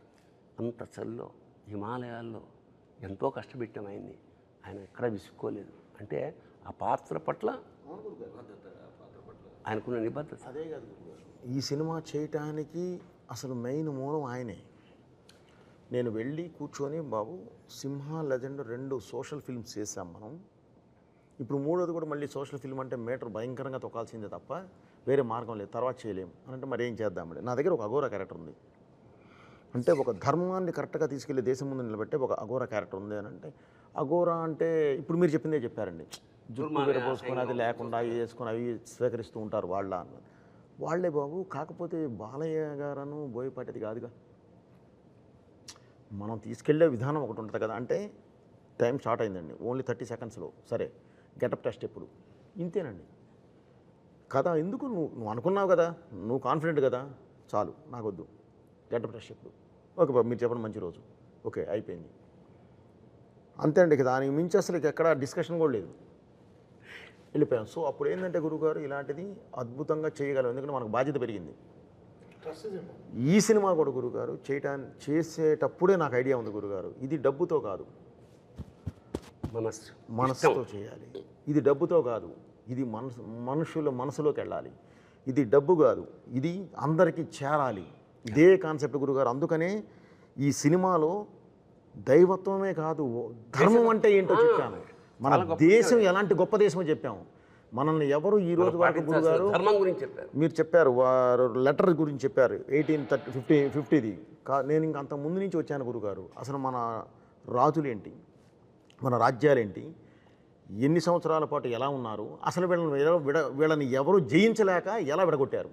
అంత చల్లో హిమాలయాల్లో ఎంతో కష్టపెట్టాం ఆయన్ని, ఆయన ఎక్కడా విసుక్కోలేదు. అంటే ఆ పాత్ర పట్ల ఆయనకున్న నిబద్ధత. అదే కాదు ఈ సినిమా చేయటానికి అసలు మెయిన్ మూలం ఆయనే. నేను వెళ్ళి కూర్చొని బాబు సింహ లెజెండ్ 2 సోషల్ ఫిల్మ్స్ చేసాం మనం, ఇప్పుడు 3వది కూడా మళ్ళీ సోషల్ ఫిల్మ్ అంటే మీటర్ భయంకరంగా తొక్కాల్సిందే తప్ప వేరే మార్గం లేదు, తర్వాత చేయలేము అని అంటే మరి ఏం చేద్దామండి. నా దగ్గర ఒక అఘోర క్యారెక్టర్ ఉంది అంటే ఒక ధర్మాన్ని కరెక్ట్గా తీసుకెళ్ళి దేశం ముందు నిలబెట్టే ఒక అఘోర క్యారెక్టర్ ఉంది అని అంటే, అఘోర అంటే ఇప్పుడు మీరు చెప్పిందే చెప్పారండి, జుట్టు విరబోసుకొని అది లేకుండా అవి వేసుకొని అవి స్వీకరిస్తూ ఉంటారు వాళ్ళే బాబు. కాకపోతే బాలయ్య గారను బోయపాటిది కాదుగా, మనం తీసుకెళ్లే విధానం ఒకటి ఉంటుంది కదా. అంటే టైం స్టార్ట్ అయిందండి, ఓన్లీ 30 సెకండ్స్లో సరే గెటప్ టెస్ట్ ఎప్పుడు ఇంతేనండి కదా. ఎందుకు నువ్వు అనుకున్నావు కదా, నువ్వు కాన్ఫిడెంట్ కదా, చాలు నాకొద్దు గెటప్ టెస్ట్ ఎప్పుడు, ఓకే బాబు మీరు చెప్పండి మంచి రోజు, ఓకే అయిపోయింది అంతే అండి. దానికి మించి అసలు ఎక్కడ డిస్కషన్ కూడా లేదు, వెళ్ళిపోయాం. సో అప్పుడు ఏంటంటే గురువుగారు ఇలాంటిది అద్భుతంగా చేయగలం, ఎందుకంటే మనకు బాధ్యత పెరిగింది. ఈ సినిమా కూడా గురుగారు చేసేటప్పుడే నాకు ఐడియా ఉంది గురుగారు, ఇది డబ్బుతో కాదు మనసుతో చేయాలి, ఇది డబ్బుతో కాదు, ఇది మనుషుల మనసులోకి వెళ్ళాలి, ఇది డబ్బు కాదు, ఇది అందరికీ చేరాలి, ఇదే కాన్సెప్ట్ గురుగారు. అందుకనే ఈ సినిమాలో దైవత్వమే కాదు ధర్మం అంటే ఏంటో చెప్పాను, మన దేశం ఎలాంటి గొప్ప దేశమో చెప్పాము. మనల్ని ఎవరు ఈ రోజు వరకు గురుగారు ధర్మం గురించి చెప్పారు, మీరు చెప్పారు వారు లెటర్ గురించి చెప్పారు 1850ది. నేను ఇంక అంత ముందు నుంచి వచ్చాను గురుగారు. అసలు మన రాజులేంటి, మన రాజ్యాలేంటి, ఎన్ని సంవత్సరాల పాటు ఎలా ఉన్నారు, అసలు వీళ్ళని ఎవరు జయించలేక ఎలా విడగొట్టారు,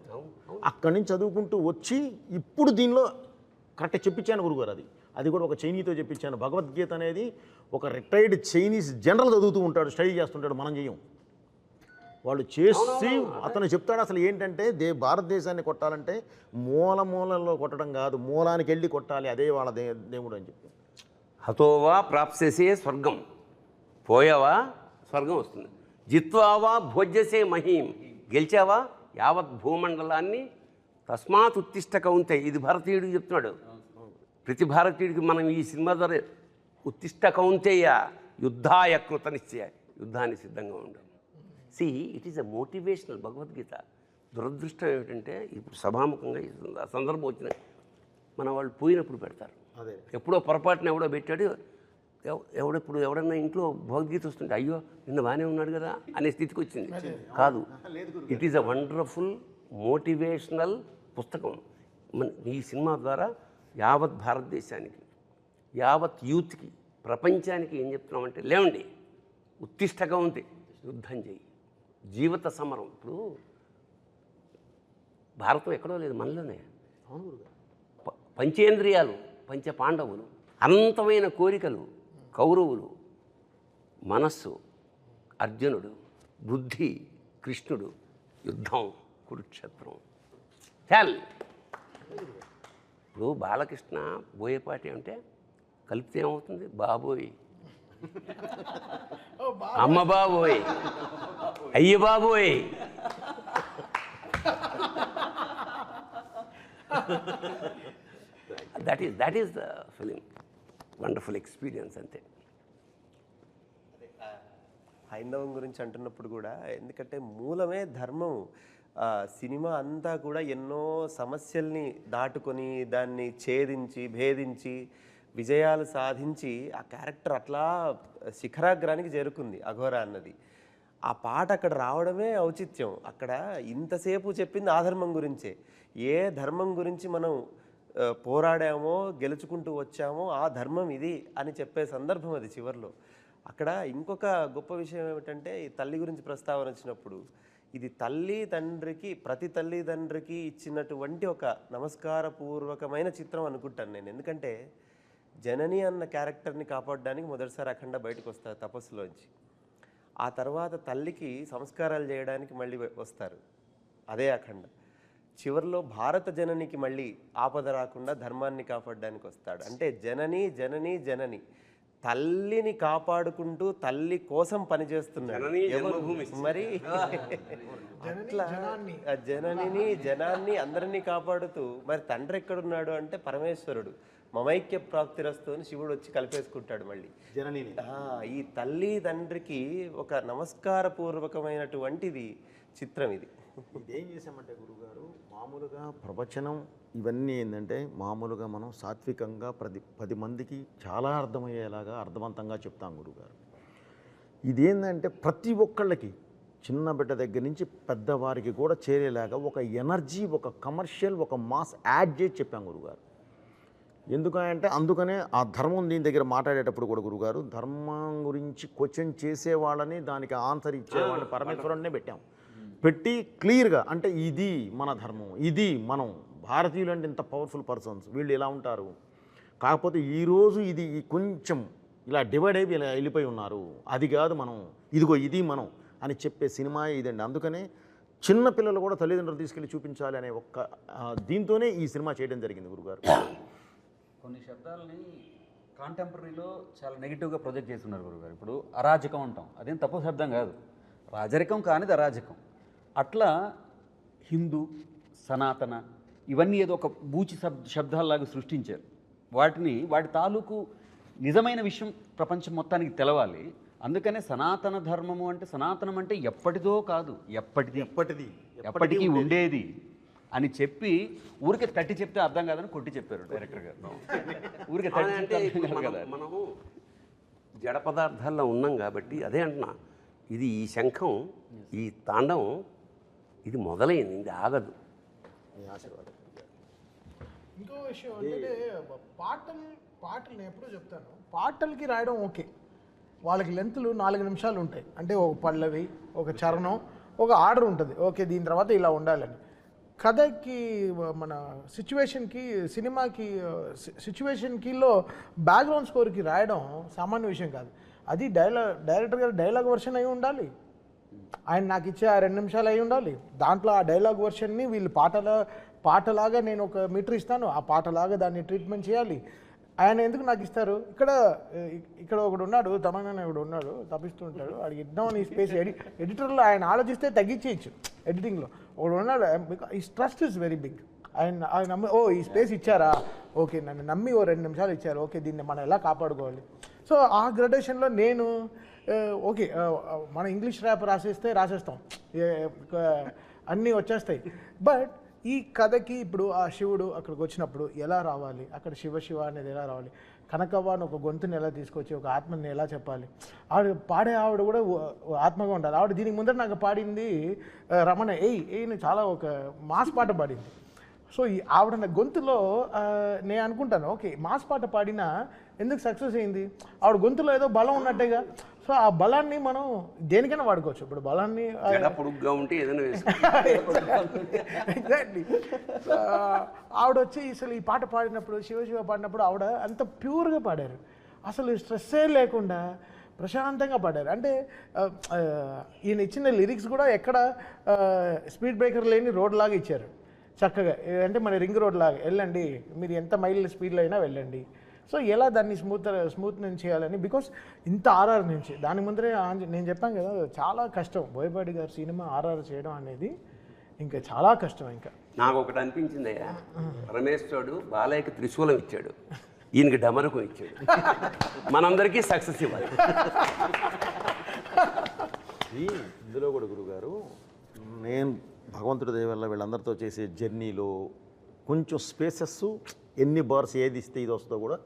అక్కడి నుంచి చదువుకుంటూ వచ్చి ఇప్పుడు దీనిలో కరెక్ట్ చెప్పించాను గురుగారు. అది కూడా ఒక చైనీతో చెప్పించాను. భగవద్గీత అనేది ఒక రిటైర్డ్ చైనీస్ జనరల్ చదువుతూ ఉంటాడు, స్టడీ చేస్తుంటాడు, మనం చేయం. వాళ్ళు చేసి అతను చెప్తాడు అసలు ఏంటంటే భారతదేశాన్ని కొట్టాలంటే మూలలో కొట్టడం కాదు, మూలానికి వెళ్ళి కొట్టాలి, అదే వాళ్ళ దేవుడు అని చెప్పి. హతోవా ప్రాప్స్యసే స్వర్గం, పోయావా స్వర్గం వస్తుంది, జిత్వావా భోజ్యసే మహీం, గెలిచావా యావత్ భూమండలాన్ని, తస్మాత్ ఉత్తిష్ట కౌంతేయ. ఇది భారతీయుడికి చెప్తున్నాడు, ప్రతి భారతీయుడికి మనం ఈ సినిమా ద్వారా ఉత్తిష్ట కౌంతేయ యుద్ధాయ కృత నిశ్చయ, యుద్ధాన్ని సిద్ధంగా ఉండడం. See it is a motivational Bhagavad Gita. దురదృష్టం ఏమిటంటే ఇప్పుడు సభాముఖంగా ఆ సందర్భం వచ్చిన మన వాళ్ళు పోయినప్పుడు పెడతారు, ఎప్పుడో పొరపాటున ఎవడో పెట్టాడు, ఎవడన్నా ఇంట్లో భగవద్గీత వస్తుంటే అయ్యో నిన్న బాగానే ఉన్నాడు కదా అనే స్థితికి వచ్చింది. కాదు, it is a wonderful motivational పుస్తకం. ఈ సినిమా ద్వారా యావత్ భారతదేశానికి, యావత్ యూత్కి, ప్రపంచానికి ఏం చెప్తున్నామంటే లేవండి, ఉత్తిష్టగా ఉంది, యుద్ధం చేయి, జీవిత సమరం. ఇప్పుడు భారతం ఎక్కడో లేదు, మనలోనే. పంచేంద్రియాలు, పంచ పాండవులు, అనంతమైన కోరికలు కౌరవులు, మనస్సు అర్జునుడు, బుద్ధి కృష్ణుడు, యుద్ధం కురుక్షేత్రం. చాలు. ఇప్పుడు బాలకృష్ణ బోయపాటి అంటే కలిపితే ఏమవుతుంది, బాబోయ్, అమ్మ బాబోయ్, అయ్య బాబోయ్. That is the film. Wonderful experience అంతే. హైందవం గురించి అంటున్నప్పుడు కూడా ఎందుకంటే మూలమే ధర్మం. సినిమా అంతా కూడా ఎన్నో సమస్యల్ని దాటుకొని దాన్ని ఛేదించి భేదించి విజయాలు సాధించి ఆ క్యారెక్టర్ అట్లా శిఖరాగ్రానికి చేరుకుంది అఘోర అన్నది. ఆ పాట అక్కడ రావడమే ఔచిత్యం. అక్కడ ఇంతసేపు చెప్పింది ఆ ధర్మం గురించే. ఏ ధర్మం గురించి మనం పోరాడామో గెలుచుకుంటూ వచ్చామో ఆ ధర్మం ఇది అని చెప్పే సందర్భం అది చివరిలో. అక్కడ ఇంకొక గొప్ప విషయం ఏమిటంటే ఈ తల్లి గురించి ప్రస్తావన వచ్చినప్పుడు ఇది తల్లి తండ్రికి ప్రతి తల్లిదండ్రికి ఇచ్చినటువంటి ఒక నమస్కారపూర్వకమైన చిత్రం అనుకుంటాను నేను. ఎందుకంటే జనని అన్న క్యారెక్టర్ని కాపాడడానికి మొదటిసారి అఖండ బయటకు వస్తారు తపస్సులోంచి. ఆ తర్వాత తల్లికి సంస్కారాలు చేయడానికి మళ్ళీ వస్తారు, అదే అఖండ. చివరిలో భారత జననికి మళ్ళీ ఆపద రాకుండా ధర్మాన్ని కాపాడడానికి వస్తాడు. అంటే జనని జనని జనని తల్లిని కాపాడుకుంటూ తల్లి కోసం పనిచేస్తున్నాడు. మరి అట్లా జననిని జనాన్ని అందరినీ కాపాడుతూ మరి తండ్రి ఎక్కడున్నాడు అంటే పరమేశ్వరుడు మమైక్య ప్రాప్తిరస్తు అని శివుడు వచ్చి కలిపేసుకుంటాడు మళ్ళీ జననిని. ఈ తల్లి తండ్రికి ఒక నమస్కారపూర్వకమైనటువంటిది చిత్రం ఇది. ఇదేం చేసామంటే గురుగారు, మామూలుగా ప్రవచనం ఇవన్నీ ఏంటంటే మామూలుగా మనం సాత్వికంగా 10 మందికి చాలా అర్థమయ్యేలాగా అర్థవంతంగా చెప్తాం గురుగారు. ఇదేంటంటే ప్రతి ఒక్కళ్ళకి చిన్న బిడ్డ దగ్గర నుంచి పెద్దవారికి కూడా చేరేలాగా ఒక ఎనర్జీ, ఒక కమర్షియల్, ఒక మాస్ యాడ్ చేసి చెప్పాం గురుగారు. ఎందుకంటే అందుకనే ఆ ధర్మం దీని దగ్గర మాట్లాడేటప్పుడు కూడా గురుగారు ధర్మం గురించి క్వశ్చన్ చేసేవాళ్ళని దానికి ఆన్సర్ ఇచ్చేవాళ్ళని పరమేశ్వరుడినే పెట్టి క్లియర్గా అంటే ఇది మన ధర్మం, ఇది మనం భారతీయులు అంటే ఇంత పవర్ఫుల్ పర్సన్స్, వీళ్ళు ఇలా ఉంటారు. కాకపోతే ఈరోజు ఇది కొంచెం ఇలా డివైడ్ అయిపోయి ఇలా వెళ్ళిపోయి ఉన్నారు, అది కాదు మనం, ఇదిగో ఇది మనం అని చెప్పే సినిమా ఇదండి. అందుకనే చిన్న పిల్లలు కూడా తల్లిదండ్రులు తీసుకెళ్ళి చూపించాలి అనే ఒక్క దీంతోనే ఈ సినిమా చేయడం జరిగింది గురుగారు. కొన్ని శబ్దాలని కాంటెంపరీలో చాలా నెగిటివ్గా ప్రొజెక్ట్ చేస్తున్నారు గురుగారు. ఇప్పుడు అరాజకం అంటాం, అదేం తప్పు శబ్దం కాదు, రాజరికం కానిది అరాజకం. అట్లా హిందూ సనాతన ఇవన్నీ ఏదో ఒక బూచి శబ్దాల్లాగా సృష్టించారు. వాటి తాలూకు నిజమైన విషయం ప్రపంచం మొత్తానికి తెలవాలి. అందుకనే సనాతన ధర్మము అంటే సనాతనం అంటే ఎప్పటిదో కాదు, ఎప్పటికీ ఉండేది అని చెప్పి ఊరికే తట్టి చెప్తే అర్థం కాదని కొట్టి చెప్పారు డైరెక్టర్ గారు. ఊరికే తట్టి అంటే చెప్తే అర్థం కాదు కదా. మనము జడ పదార్థాల్లో ఉన్నాం కాబట్టి అదే అంటున్నా, ఇది ఈ శంఖం, ఈ తాండవం ఇది మొదలైంది, ఇది ఆగదు. ఇంకో విషయం అంటే పాటలు నేను ఎప్పుడూ చెప్తాను, పాటలకి రాయడం ఓకే, వాళ్ళకి లెంత్లు 4 నిమిషాలు ఉంటాయి. అంటే ఒక పల్లవి, ఒక చరణం, ఒక ఆర్డర్ ఉంటుంది, ఓకే దీని తర్వాత ఇలా ఉండాలని. కథకి మన సిచ్యువేషన్కి సినిమాకి సిచ్యువేషన్కిలో బ్యాక్గ్రౌండ్ స్కోర్కి రాయడం సామాన్య విషయం కాదు. అది డైరెక్టర్ గారు డైలాగ్ వర్షన్ అయి ఉండాలి, ఆయన నాకు ఇచ్చే ఆ 2 నిమిషాలు అయి ఉండాలి. దాంట్లో ఆ డైలాగ్ వర్షన్ని వీళ్ళు పాటలాగా నేను ఒక మీటర్ ఇస్తాను, ఆ పాటలాగా దాన్ని ట్రీట్మెంట్ చేయాలి. ఆయన ఎందుకు నాకు ఇస్తారు? ఇక్కడ ఒకడు ఉన్నాడు, తమన్నా ఒకడు ఉన్నాడు, తప్పిస్తూ ఉంటాడు, వాడికి ఇద్దామని ఈ స్పేస్ ఎడిటర్లో ఆయన ఆలోచిస్తే తగ్గించేయచ్చు. ఎడిటింగ్లో ఒకడు ఉన్నాడు, ఈ ట్రస్ట్ ఇస్ వెరీ బిగ్. ఆయన నమ్మి ఈ స్పేస్ ఇచ్చారా, ఓకే నన్ను నమ్మి 2 నిమిషాలు ఇచ్చారు, ఓకే దీన్ని మనం ఎలా కాపాడుకోవాలి. సో ఆ గ్రడేషన్లో నేను ఓకే మన ఇంగ్లీష్ ర్యాప్ రాసేస్తాం, అన్నీ వచ్చేస్తాయి. బట్ ఈ కథకి ఇప్పుడు ఆ శివుడు అక్కడికి వచ్చినప్పుడు ఎలా రావాలి, అక్కడ శివ అనేది ఎలా రావాలి, కనకవ్వ అని ఒక గొంతుని ఎలా తీసుకొచ్చి ఒక ఆత్మని ఎలా చెప్పాలి, పాడే ఆవిడ కూడా ఆత్మగా ఉండాలి. ఆవిడ దీనికి ముందర నాకు పాడింది రమణ ఏయ్ చాలా ఒక మాస్ పాట పాడింది. సో ఈ ఆవిడ గొంతులో నేను అనుకుంటాను ఓకే మాస్ పాట పాడినా ఎందుకు సక్సెస్ అయింది, ఆవిడ గొంతులో ఏదో బలం ఉన్నట్టేగా. సో ఆ బలాన్ని మనం దేనికైనా వాడుకోవచ్చు. ఇప్పుడు బలాన్ని పొడుగ్గా ఉంటే ఏదైనా ఎగ్జాక్ట్లీ. ఆవిడ వచ్చి అసలు ఈ పాట పాడినప్పుడు శివ పాడినప్పుడు ఆవిడ అంత ప్యూర్గా పాడారు, అసలు స్ట్రెస్సే లేకుండా ప్రశాంతంగా పాడారు. అంటే ఈయన ఇచ్చిన లిరిక్స్ కూడా ఎక్కడ స్పీడ్ బ్రేకర్ లేని రోడ్ లాగా ఇచ్చారు చక్కగా. అంటే మన రింగ్ రోడ్ లాగా వెళ్ళండి, మీరు ఎంత మైల్ స్పీడ్లో అయినా వెళ్ళండి. సో ఎలా దాన్ని స్మూత్ నుంచి చేయాలని, బికాస్ ఇంత ఆర్ఆర్ నుంచి దాని ముందరే నేను చెప్పాను కదా చాలా కష్టం బోయపాటి గారి సినిమా ఆర్ఆర్ చేయడం అనేది ఇంకా చాలా కష్టం ఇంకా. నాకు ఒకటి అనిపించిందయ్యా, పరమేశ్వరుడు బాలయ్యకి త్రిశూలం ఇచ్చాడు, ఈయనకి డమరుకం ఇచ్చాడు. మనందరికీ సక్సెస్ ఇవ్వాలి. ఇందులో కూడా గురుగారు, నేను భగవంతుడి దయ వల్ల వీళ్ళందరితో చేసే జర్నీలో కొంచెం స్పేసెస్, ఎన్ని బార్స్ ఏది ఇస్తే ఇది వస్తుందో కూడా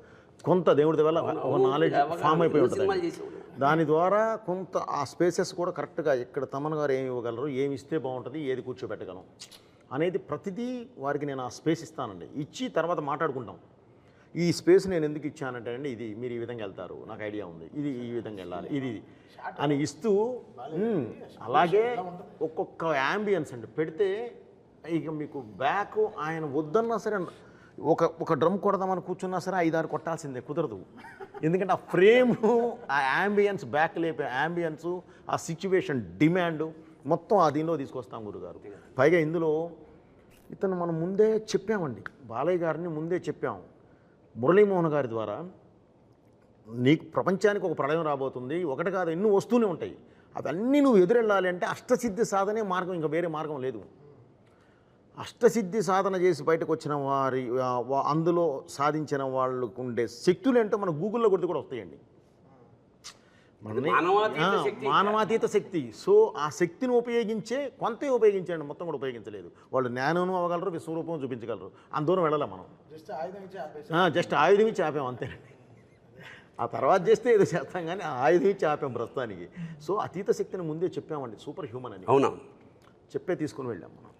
కొంత దేవుడి వల్ల ఒక నాలెడ్జ్ ఫామ్ అయిపోయి ఉంటుంది. దాని ద్వారా కొంత ఆ స్పేసెస్ కూడా కరెక్ట్గా ఇక్కడ తమన్ గారు ఏమి ఇవ్వగలరు, ఏమి ఇస్తే బాగుంటుంది, ఏది కూర్చోబెట్టగలం అనేది ప్రతిదీ వారికి నేను ఆ స్పేస్ ఇస్తానండి. ఇచ్చి తర్వాత మాట్లాడుకుంటాం. ఈ స్పేస్ నేను ఎందుకు ఇచ్చానంటే అండి, ఇది మీరు ఈ విధంగా వెళ్తారు, నాకు ఐడియా ఉంది, ఇది ఈ విధంగా వెళ్ళాలి, ఇది అని ఇస్తూ అలాగే ఒక్కొక్క యాంబియన్స్ అండి పెడితే ఇక మీకు బ్యాక్ ఆయన వద్దన్నా సరే ఒక డ్రమ్ కొడదామని కూర్చున్నా సరే 5-6 కొట్టాల్సిందే, కుదరదు. ఎందుకంటే ఆ ఫ్రేము, ఆ యాంబియన్స్, బ్యాక్ లేపే యాంబియన్స్, ఆ సిచ్యువేషన్ డిమాండ్ మొత్తం ఆ దీనిలో తీసుకొస్తాం గురుగారు. పైగా ఇందులో ఇతను మనం ముందే చెప్పామండి, బాలయ్య గారిని ముందే చెప్పాం. మురళీమోహన్ గారి ద్వారా నీకు ప్రపంచానికి ఒక ప్రళయం రాబోతుంది, ఒకటి కాదు ఎన్నో వస్తూనే ఉంటాయి, అవన్నీ నువ్వు ఎదురెళ్ళాలి అంటే అష్టసిద్ధి సాధనే మార్గం, ఇంకా వేరే మార్గం లేదు. అష్టసిద్ధి సాధన చేసి బయటకు వచ్చిన వారి అందులో సాధించిన వాళ్ళకు ఉండే శక్తులు ఏంటో మన గూగుల్లో కొడితే కూడా వస్తాయండి. మానవాతీత శక్తి. సో ఆ శక్తిని ఉపయోగించే కొంతే ఉపయోగించండి, మొత్తం కూడా ఉపయోగించలేదు. వాళ్ళు జ్ఞానం అవ్వగలరు, విశ్వరూపం చూపించగలరు, అంత దూరం వెళ్ళాలి మనం. జస్ట్ ఆయుధం ఇచ్చి ఆపాం అంతేనండి. ఆ తర్వాత చేస్తే ఏదో చేస్తాం కానీ ఆ ఆయుధం ఇచ్చి ఆపాం ప్రస్తుతానికి. సో అతీత శక్తిని ముందే చెప్పామండి, సూపర్ హ్యూమన్ అని. అవునా, చెప్పే తీసుకుని వెళ్ళాం మనం.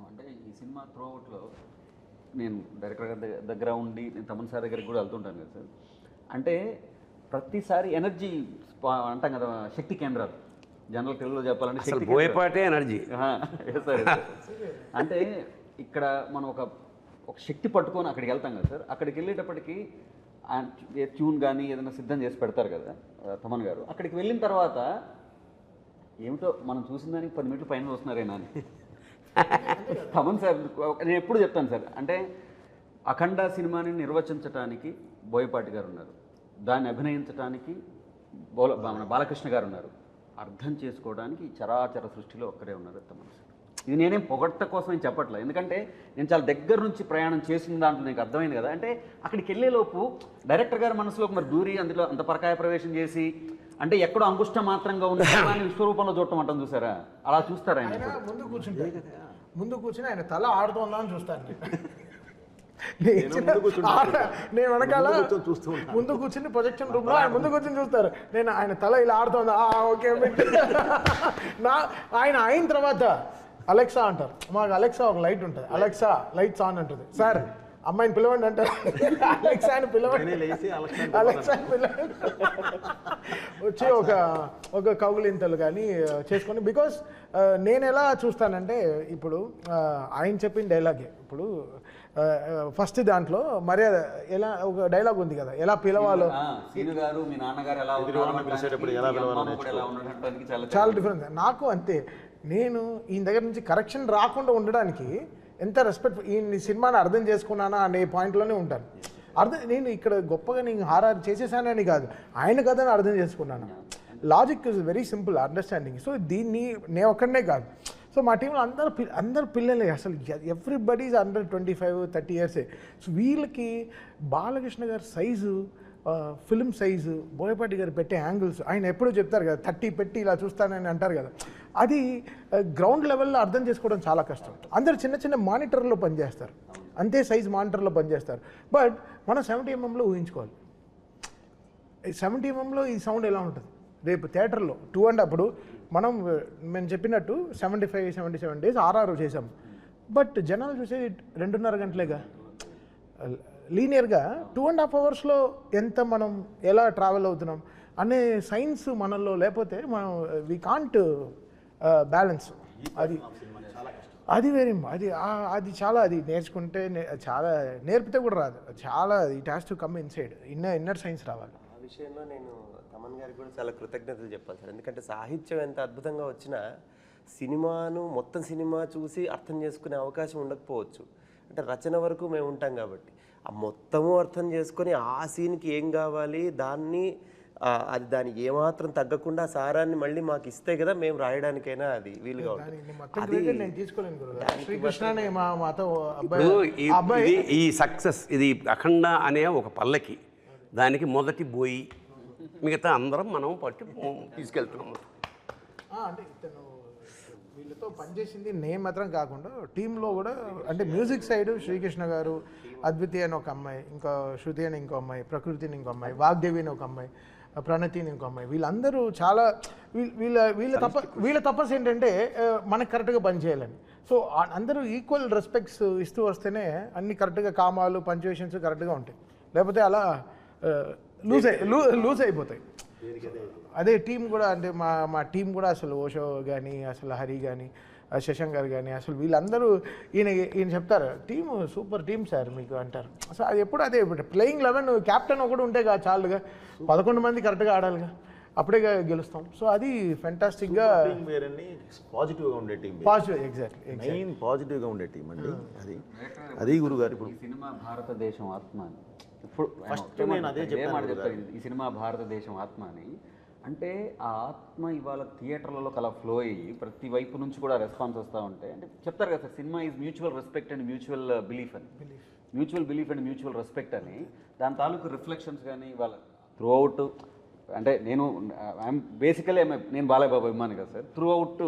అంటే ఈ సినిమా త్రూఅవుట్లో నేను డైరెక్టర్ గారి దగ్గర ఉండి నేను తమన్ సార్ దగ్గరికి కూడా వెళ్తుంటాను కదా సార్. అంటే ప్రతిసారి ఎనర్జీ అంటాం కదా, శక్తి కేంద్రాలు, జనరల్ తెలుగులో చెప్పాలంటే శక్తి బోయపాటే ఎనర్జీ. సార్ అంటే ఇక్కడ మనం ఒక శక్తి పట్టుకొని అక్కడికి వెళ్తాం కదా సార్. అక్కడికి వెళ్ళేటప్పటికి ట్యూన్ కానీ ఏదైనా సిద్ధం చేసి పెడతారు కదా తమన్ గారు. అక్కడికి వెళ్ళిన తర్వాత ఏమిటో మనం చూసిన దానికి 10 మినిట్లు పైన వస్తున్నారేనా అని తమన్ సార్ నేను ఎప్పుడు చెప్తాను సార్. అంటే అఖండ సినిమాని నిర్వచించడానికి బోయపాటి గారు ఉన్నారు, దాన్ని అభినయించడానికి బాలకృష్ణ గారు ఉన్నారు, అర్థం చేసుకోవడానికి చరాచర సృష్టిలో ఒక్కరే ఉన్నారు తమన్ సార్. ఇది నేనేం పొగట్ట కోసం ఏం చెప్పట్లేదు, ఎందుకంటే నేను చాలా దగ్గర నుంచి ప్రయాణం చేసిన దాంట్లో నీకు అర్థమైంది కదా. అంటే అక్కడికి వెళ్ళేలోపు డైరెక్టర్ గారి మనసులోకి మరి దూరి అందులో అంత పరకాయ ప్రవేశం చేసి, అంటే ఎక్కడో అంగుష్ట మాత్రంగా ఉన్న విశ్వరూపంలో చూడటం అంటాం చూసారా, అలా చూస్తారా ఆయన? ముందు కూర్చుని ఆయన తల ఆడుతుందా అని చూస్తాను నేను వెనకాల ముందు కూర్చుని ప్రొజెక్షన్ రూమ్ లో ఆయన ముందు కూర్చుని చూస్తారు, నేను ఆయన తల ఇలా ఆడుతుందా ఓకే ఆయన అయిన తర్వాత అలెక్సా అంటారు. మాకు అలెక్సా ఒక లైట్ ఉంటుంది, అలెక్సా లైట్స్ ఆన్ అంటుంది. సార్ అమ్మాయిని పిలవండి అంటారు, అలెక్సాని పిలవండి, అలెక్సాని పిలవండి వచ్చి ఒక కౌగులింతలు కానీ చేసుకొని. బికాస్ నేను ఎలా చూస్తానంటే, ఇప్పుడు ఆయన చెప్పిన డైలాగే, ఇప్పుడు ఫస్ట్ దాంట్లో మర్యాద ఎలా ఒక డైలాగ్ ఉంది కదా, ఎలా పిలవాలో, చాలా డిఫరెన్స్. నాకు అంతే, నేను ఈయన దగ్గర నుంచి కరెక్షన్ రాకుండా ఉండడానికి ఎంత రెస్పెక్ట్, ఈ సినిమాని అర్థం చేసుకున్నానా అనే పాయింట్లోనే ఉంటాను. నేను ఇక్కడ గొప్పగా నేను హారర్ చేసేసానని కాదు, ఆయన కథని అర్థం చేసుకున్నాను. Logic is very simple understanding. So దీన్ని నేను ఒక్కడనే కాదు, సో మా టీంలో అందరు పిల్లలే, అసలు ఎవ్రీబడి ఈజ్ అండర్ 25-30 ఇయర్సే. సో వీళ్ళకి బాలకృష్ణ గారి సైజు, ఫిల్మ్ సైజు, బోయపాటి గారు పెట్టే యాంగిల్స్, ఆయన ఎప్పుడూ చెప్తారు కదా 30 పెట్టి ఇలా చూస్తానని అంటారు కదా, అది గ్రౌండ్ లెవెల్లో అర్థం చేసుకోవడం చాలా కష్టం. అందరు చిన్న చిన్న మానిటర్లో పనిచేస్తారు, అంతే సైజ్ మానిటర్లో పనిచేస్తారు. బట్ మనం 70 mm ఊహించుకోవాలి, 70 mm ఈ సౌండ్ ఎలా ఉంటుంది రేపు థియేటర్లో 2.5. అప్పుడు మేము చెప్పినట్టు 75-77 days RR చేసాం, బట్ జనాలు చూసేది 2.5 గంటలేగా. లీనియర్గా 2.5 hours ఎంత మనం ఎలా ట్రావెల్ అవుతున్నాం అనే సైన్స్ మనలో లేకపోతే మనం వీ కాంట్ బ్యాలెన్స్. అది వెరీ అది చాలా, అది నేర్చుకుంటే చాలా, నేర్పితే కూడా రాదు, చాలా it has to come inside, inner science రావాలి. ఆ విషయంలో నేను తమన్ గారికి కూడా చాలా కృతజ్ఞతలు చెప్పాలి సార్. ఎందుకంటే సాహిత్యం ఎంత అద్భుతంగా వచ్చినా సినిమాను మొత్తం సినిమా చూసి అర్థం చేసుకునే అవకాశం ఉండకపోవచ్చు. అంటే రచన వరకు మేము ఉంటాం కాబట్టి ఆ మొత్తము అర్థం చేసుకొని ఆ సీన్కి ఏం కావాలి దాన్ని అది దానికి ఏమాత్రం తగ్గకుండా ఆ సారాన్ని మళ్ళీ మాకు ఇస్తే కదా మేము రాయడానికైనా అది వీలుగా ఉంటుంది. దానికి మొత్తం credit నేను తీసుకోలేను గురుగారు. శ్రీకృష్ణనే మాతో ఇప్పుడు ఇది ఈ సక్సెస్ ఇది అఖండ అనే ఒక పల్లకి, దానికి మొదటి బోయి, మిగతా అందరం మనం పట్టి తీసుకెళ్తున్నాము. అంటే ఇతను వీళ్ళతో పనిచేసింది నేను మాత్రం కాకుండా టీంలో కూడా, అంటే మ్యూజిక్ సైడ్ శ్రీకృష్ణ గారు, అద్వితి అని ఒక అమ్మాయి, ఇంకా శృతి అని ఇంకో అమ్మాయి, ప్రకృతి అని ఇంకో అమ్మాయి, వాగ్దేవి అని ఒక అమ్మాయి, ప్రణతి అని ఇంకో అమ్మాయి, వీళ్ళందరూ చాలా వీళ్ళ తపస్సు ఏంటంటే మనకు కరెక్ట్గా పనిచేయాలని. సో అందరూ ఈక్వల్ రెస్పెక్ట్స్ ఇస్తూ వస్తేనే అన్ని కరెక్ట్గా కామాలు పంచువేషన్స్ కరెక్ట్గా ఉంటాయి, లేకపోతే అలా లూజ్ అయిపోతాయి. అదే టీం కూడా, అంటే మా టీం కూడా అసలు ఓషో కానీ, అసలు హరి కానీ, శశాంక్ గారు కానీ, అసలు వీళ్ళందరూ ఈయన చెప్తారు టీము సూపర్ టీం సార్ మీకు అంటారు. సో అది ఎప్పుడు అదే ప్లేయింగ్ 11 క్యాప్టెన్ ఒకటి ఉంటే చాలుగా, 11 మంది కరెక్ట్గా ఆడాలిగా, అప్పుడే గెలుస్తాం. సో అది ఫెంటాస్టిక్గా పాజిటివ్గా ఉండే టీం, పాజిటివ్, ఎగ్జాక్ట్లీ మెయిన్ పాజిటివ్గా ఉండే టీం అండి. అది గురుగారు ఇప్పుడు ఈ సినిమా భారతదేశం ఆత్మ అని ఇప్పుడు ఫస్ట్ నేను అదే చెప్పాను. ఈ సినిమా భారతదేశం ఆత్మ అని అంటే ఆ ఆత్మ ఇవాళ థియేటర్లలో కలా ఫ్లో అయ్యి ప్రతి వైపు నుంచి కూడా రెస్పాన్స్ వస్తూ ఉంటాయి. అంటే చెప్తారు కదా sir, cinema is mutual respect and mutual belief అని, mutual belief and mutual respect అని, దాని తాలూకు రిఫ్లెక్షన్స్ కానీ ఇవాళ త్రూ అవుట్, అంటే నేను బేసికలీ నేను బాలయ్య బాబు అభిమాని కదా సార్, త్రూ అవుట్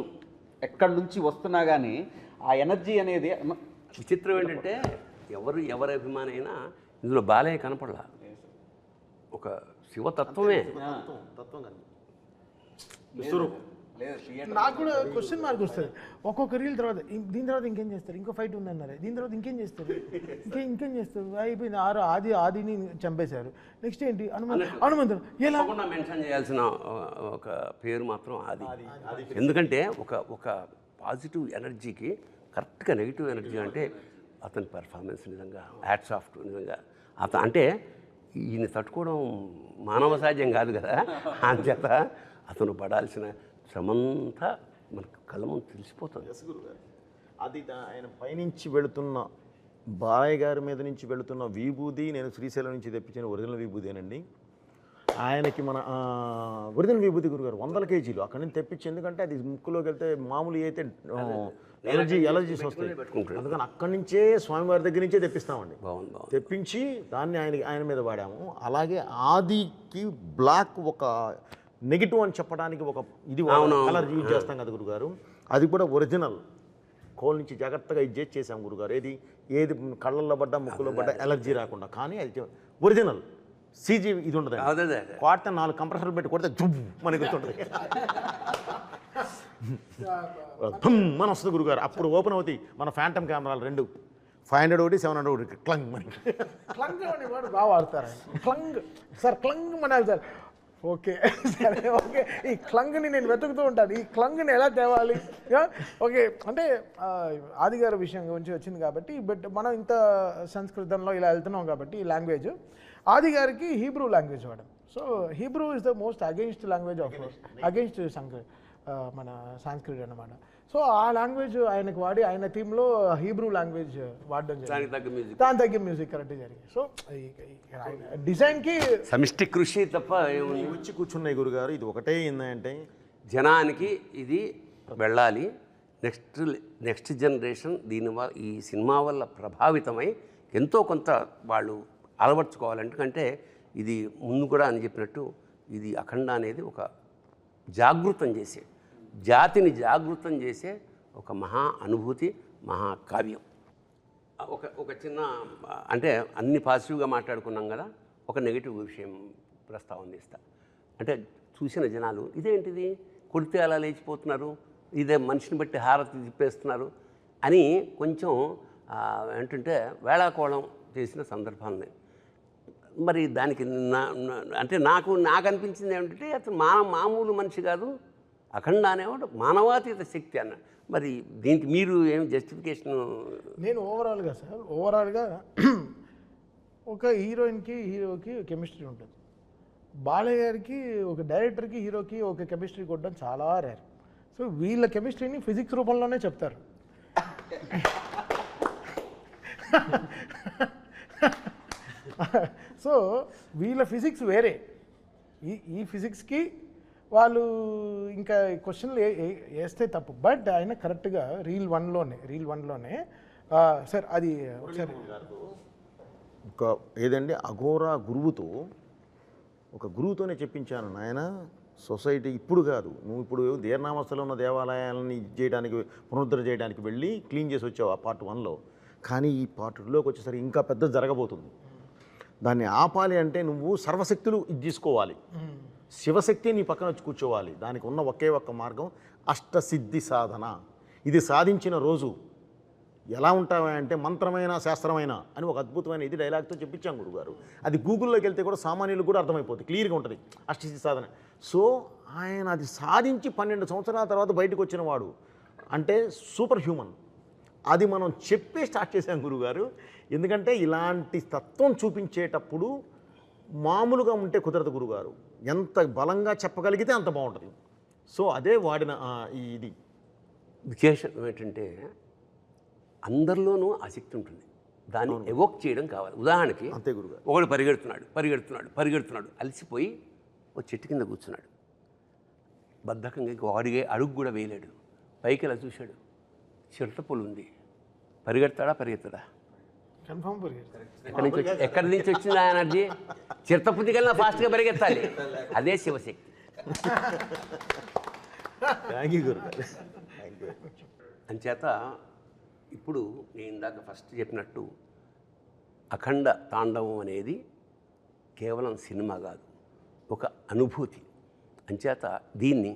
ఎక్కడి నుంచి వస్తున్నా కానీ ఆ ఎనర్జీ అనేది. విచిత్రం ఏంటంటే ఎవరి అభిమాని అయినా ఇందులో బాలయ్య కనపడలా, ఒక శివతత్వమే. నాకు కూడా క్వశ్చన్ మార్క్ వస్తుంది ఒక్కొక్క రీల్ తర్వాత. దీని తర్వాత ఇంకేం చేస్తారు, ఇంకో ఫైట్ ఉందన్నారు, దీని తర్వాత ఇంకేం చేస్తారు, ఇంకేం చేస్తారు, అయిపోయింది. ఆదిని చంపేశారు, నెక్స్ట్ ఏంటి హనుమంతుడు. ఎలా మెన్షన్ చేయాల్సిన ఒక పేరు మాత్రం ఆది. ఎందుకంటే ఒక పాజిటివ్ ఎనర్జీకి కరెక్ట్గా నెగిటివ్ ఎనర్జీ అంటే అతని పెర్ఫార్మెన్స్ నిజంగా హ్యాట్స్ ఆఫ్ నిజంగా. అంటే ఈయన తట్టుకోవడం మానవ సాధ్యం కాదు కదా, అంచేత అతను పడాల్సిన శ్రమంతా మనకు కళ్ళ ముందు తెలిసిపోతుంది. అది ఆయన పైనుంచి వెళుతున్న బాలయ్య గారి మీద నుంచి వెళుతున్న విభూది, నేను శ్రీశైలం నుంచి తెప్పించిన ఒరిజినల్ విభూదేనండి. ఆయనకి మన ఒరిజినల్ విభూతి గురుగారు 100 కేజీలు అక్కడి నుంచి తెప్పించి, ఎందుకంటే అది ముక్కులోకి వెళ్తే మామూలు అయితే ఎలర్జీస్ వస్తాయి, అందుకని అక్కడి నుంచే స్వామివారి దగ్గర నుంచే తెప్పిస్తామండి. తెప్పించి దాన్ని ఆయన మీద వాడాము. అలాగే ఆదికి బ్లాక్ ఒక నెగిటివ్ అని చెప్పడానికి ఒక ఇది కలర్ యూజ్ చేస్తాం కదా గురుగారు, అది కూడా ఒరిజినల్ కోల్ నుంచి జాగ్రత్తగా ఇది చేసాం గురుగారు. ఏది కళ్ళల్లో పడ్డా ముక్కులో పడ్డా ఎలర్జీ రాకుండా, కానీ అది ఒరిజినల్ సీజీ ఇది ఉండదు. కొడితే 4 కంప్రెసర్లు పెట్టి కొడితే జుబ్బు మనకి గుర్తుంటుంది, మన వస్తుంది గురుగారు. అప్పుడు ఓపెన్ అవుతాయి మన ఫ్యాంటమ్ కెమెరాలు 2, 500 ఒకటి 700 ఒకటి, క్లంగ్ మనకి. క్లంగ్ అనేవాడు బాగా వాడతారు. Clang sir, clang Manali sir. Okay సరే, ఓకే. ఈ క్లంగ్ని నేను వెతుకుతూ ఉంటాను, ఈ క్లంగ్ని ఎలా తేవాలి. ఓకే, అంటే ఆది గారి విషయం గురించి వచ్చింది కాబట్టి, బట్ మనం ఇంత సంస్కృతంలో ఇలా వెళ్తున్నాం కాబట్టి ఈ లాంగ్వేజ్ ఆది గారికి హీబ్రూ లాంగ్వేజ్ వాడడం. So Hebrew is the most against language of against మన సాంస్క్రిట్ అన్నమాట. సో ఆ లాంగ్వేజ్ ఆయనకు వాడి ఆయన టీంలో హీబ్రూ లాంగ్వేజ్ వాడడం జరిగింది, దాని తగ్గ మ్యూజిక్ కరెక్ట్ జరిగింది. సో డిజైన్కి సమిష్టి కృషి తప్ప వచ్చి కూర్చున్నాయి గురుగారు. ఇది ఒకటే ఏంటంటే జనానికి ఇది వెళ్ళాలి, నెక్స్ట్ జనరేషన్ దీనివల్ల ఈ సినిమా వల్ల ప్రభావితమై ఎంతో కొంత వాళ్ళు అలవర్చుకోవాలి. ఎందుకంటే ఇది ముందు కూడా అని చెప్పినట్టు ఇది అఖండ అనేది ఒక జాగృతం చేసే, జాతిని జాగృతం చేసే ఒక మహా అనుభూతి, మహాకావ్యం. ఒక చిన్న, అంటే అన్ని పాజిటివ్గా మాట్లాడుకున్నాం కదా, ఒక నెగిటివ్ విషయం ప్రస్తావన ఇస్తా. అంటే చూసిన జనాలు ఇదేంటిది కొడితే అలా లేచిపోతున్నారు, ఇదే మనిషిని బట్టి హారతి తిప్పేస్తున్నారు అని కొంచెం ఏంటంటే వేళాకోళం చేసిన సందర్భాలని. మరి దానికి అంటే నాకు అనిపించింది ఏమిటంటే అతను మామూలు మనిషి కాదు, అఖండ అనేవాడు మానవాతీత శక్తి అన్న. మరి దీనికి మీరు ఏం జస్టిఫికేషన్? నేను ఓవరాల్గా ఒక హీరోయిన్కి హీరోకి కెమిస్ట్రీ ఉంటుంది, బాలయ్య గారికి ఒక డైరెక్టర్కి హీరోకి ఒక కెమిస్ట్రీ కొట్టడం చాలా రేర్. సో వీళ్ళ కెమిస్ట్రీని ఫిజిక్స్ రూపంలోనే చెప్తారు. సో వీళ్ళ ఫిజిక్స్ వేరే, ఈ ఫిజిక్స్కి వాళ్ళు ఇంకా క్వశ్చన్లు వేస్తే తప్పు. బట్ ఆయన కరెక్ట్గా రీల్ వన్లోనే సార్ అది ఒకసారి ఒక ఏదండి అఘోరా గురువుతో ఒక గురువుతోనే చెప్పించాను నాయన, సొసైటీ ఇప్పుడు కాదు, నువ్వు ఇప్పుడు దీర్ణావస్థలో ఉన్న దేవాలయాలని చేయడానికి పునరుద్ధరణ చేయడానికి వెళ్ళి క్లీన్ చేసి వచ్చావు ఆ పార్ట్ 1లో. కానీ ఈ పార్ట్ 2లోకి వచ్చేసరికి ఇంకా పెద్ద జరగబోతుంది. దాన్ని ఆపాలి అంటే నువ్వు సర్వశక్తులు ఇది తీసుకోవాలి, శివశక్తి నీ పక్కన వచ్చి కూర్చోవాలి. దానికి ఉన్న ఒకే ఒక్క మార్గం అష్టసిద్ధి సాధన. ఇది సాధించిన రోజు ఎలా ఉంటావా అంటే మంత్రమైన శాస్త్రమైన అని ఒక అద్భుతమైన ఇది డైలాగ్తో చెప్పించాం గురుగారు. అది గూగుల్లోకి వెళ్తే కూడా సామాన్యులకు కూడా అర్థమైపోతుంది, క్లియర్గా ఉంటుంది అష్టసిద్ధి సాధన. సో ఆయన అది సాధించి 12 సంవత్సరాల తర్వాత బయటకు వచ్చిన వాడు అంటే సూపర్ హ్యూమన్. అది మనం చెప్పే స్టార్ట్ చేశాం గురుగారు. ఎందుకంటే ఇలాంటి తత్వం చూపించేటప్పుడు మామూలుగా ఉంటే కుదరదు గురుగారు, ఎంత బలంగా చెప్పగలిగితే అంత బాగుంటుంది. సో అదే వాడిన ఇది విశేషం ఏంటంటే అందరిలోనూ ఆసక్తి ఉంటుంది, దాన్ని ఎవోక్ చేయడం కావాలి. ఉదాహరణకి అంతే గురుగారు. ఒకడు పరిగెడుతున్నాడు అలసిపోయి ఒక చెట్టు కింద కూర్చున్నాడు, బద్ధకంగా ఇంకో అడుగు కూడా వేయలేడు. పైకి ఇలా చూశాడు, చిరుతపులు ఉంది, పరిగెడతాడా? కన్ఫర్మ్ ఎక్కడి నుంచి వచ్చింది ఆ ఎనర్జీ? చిరుతపుంది కన్నా ఫాస్ట్గా పరిగెత్తాలి, అదే శివశక్తి. థ్యాంక్ యూ గురుగారు. అంచేత ఇప్పుడు నేను ఇందాక ఫస్ట్ చెప్పినట్టు అఖండ తాండవం అనేది కేవలం సినిమా కాదు, ఒక అనుభూతి. అంచేత దీన్ని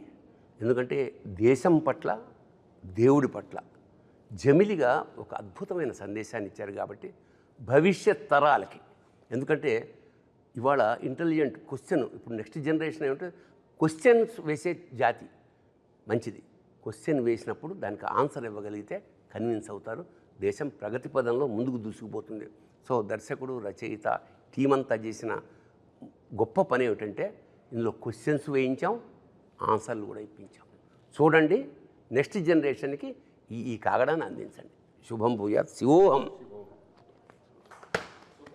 ఎందుకంటే దేశం పట్ల దేవుడి పట్ల జమిలిగా ఒక అద్భుతమైన సందేశాన్ని ఇచ్చారు కాబట్టి భవిష్యత్ తరాలకి, ఎందుకంటే ఇవాళ ఇంటెలిజెంట్ క్వశ్చన్ ఇప్పుడు నెక్స్ట్ జనరేషన్ ఏమంటే క్వశ్చన్స్ వేసే జాతి మంచిది. క్వశ్చన్ వేసినప్పుడు దానికి ఆన్సర్ ఇవ్వగలిగితే కన్విన్స్ అవుతారు, దేశం ప్రగతి పదంలో ముందుకు దూసుకుపోతుంది. సో దర్శకుడు, రచయిత, టీం అంతా చేసిన గొప్ప పని ఏమిటంటే ఇందులో క్వశ్చన్స్ వేయించాం, ఆన్సర్లు కూడా ఇప్పించాం. చూడండి, నెక్స్ట్ జనరేషన్కి ఈ కాగడాన్ని అందించండి. శుభం భూయాత్. శివోహం.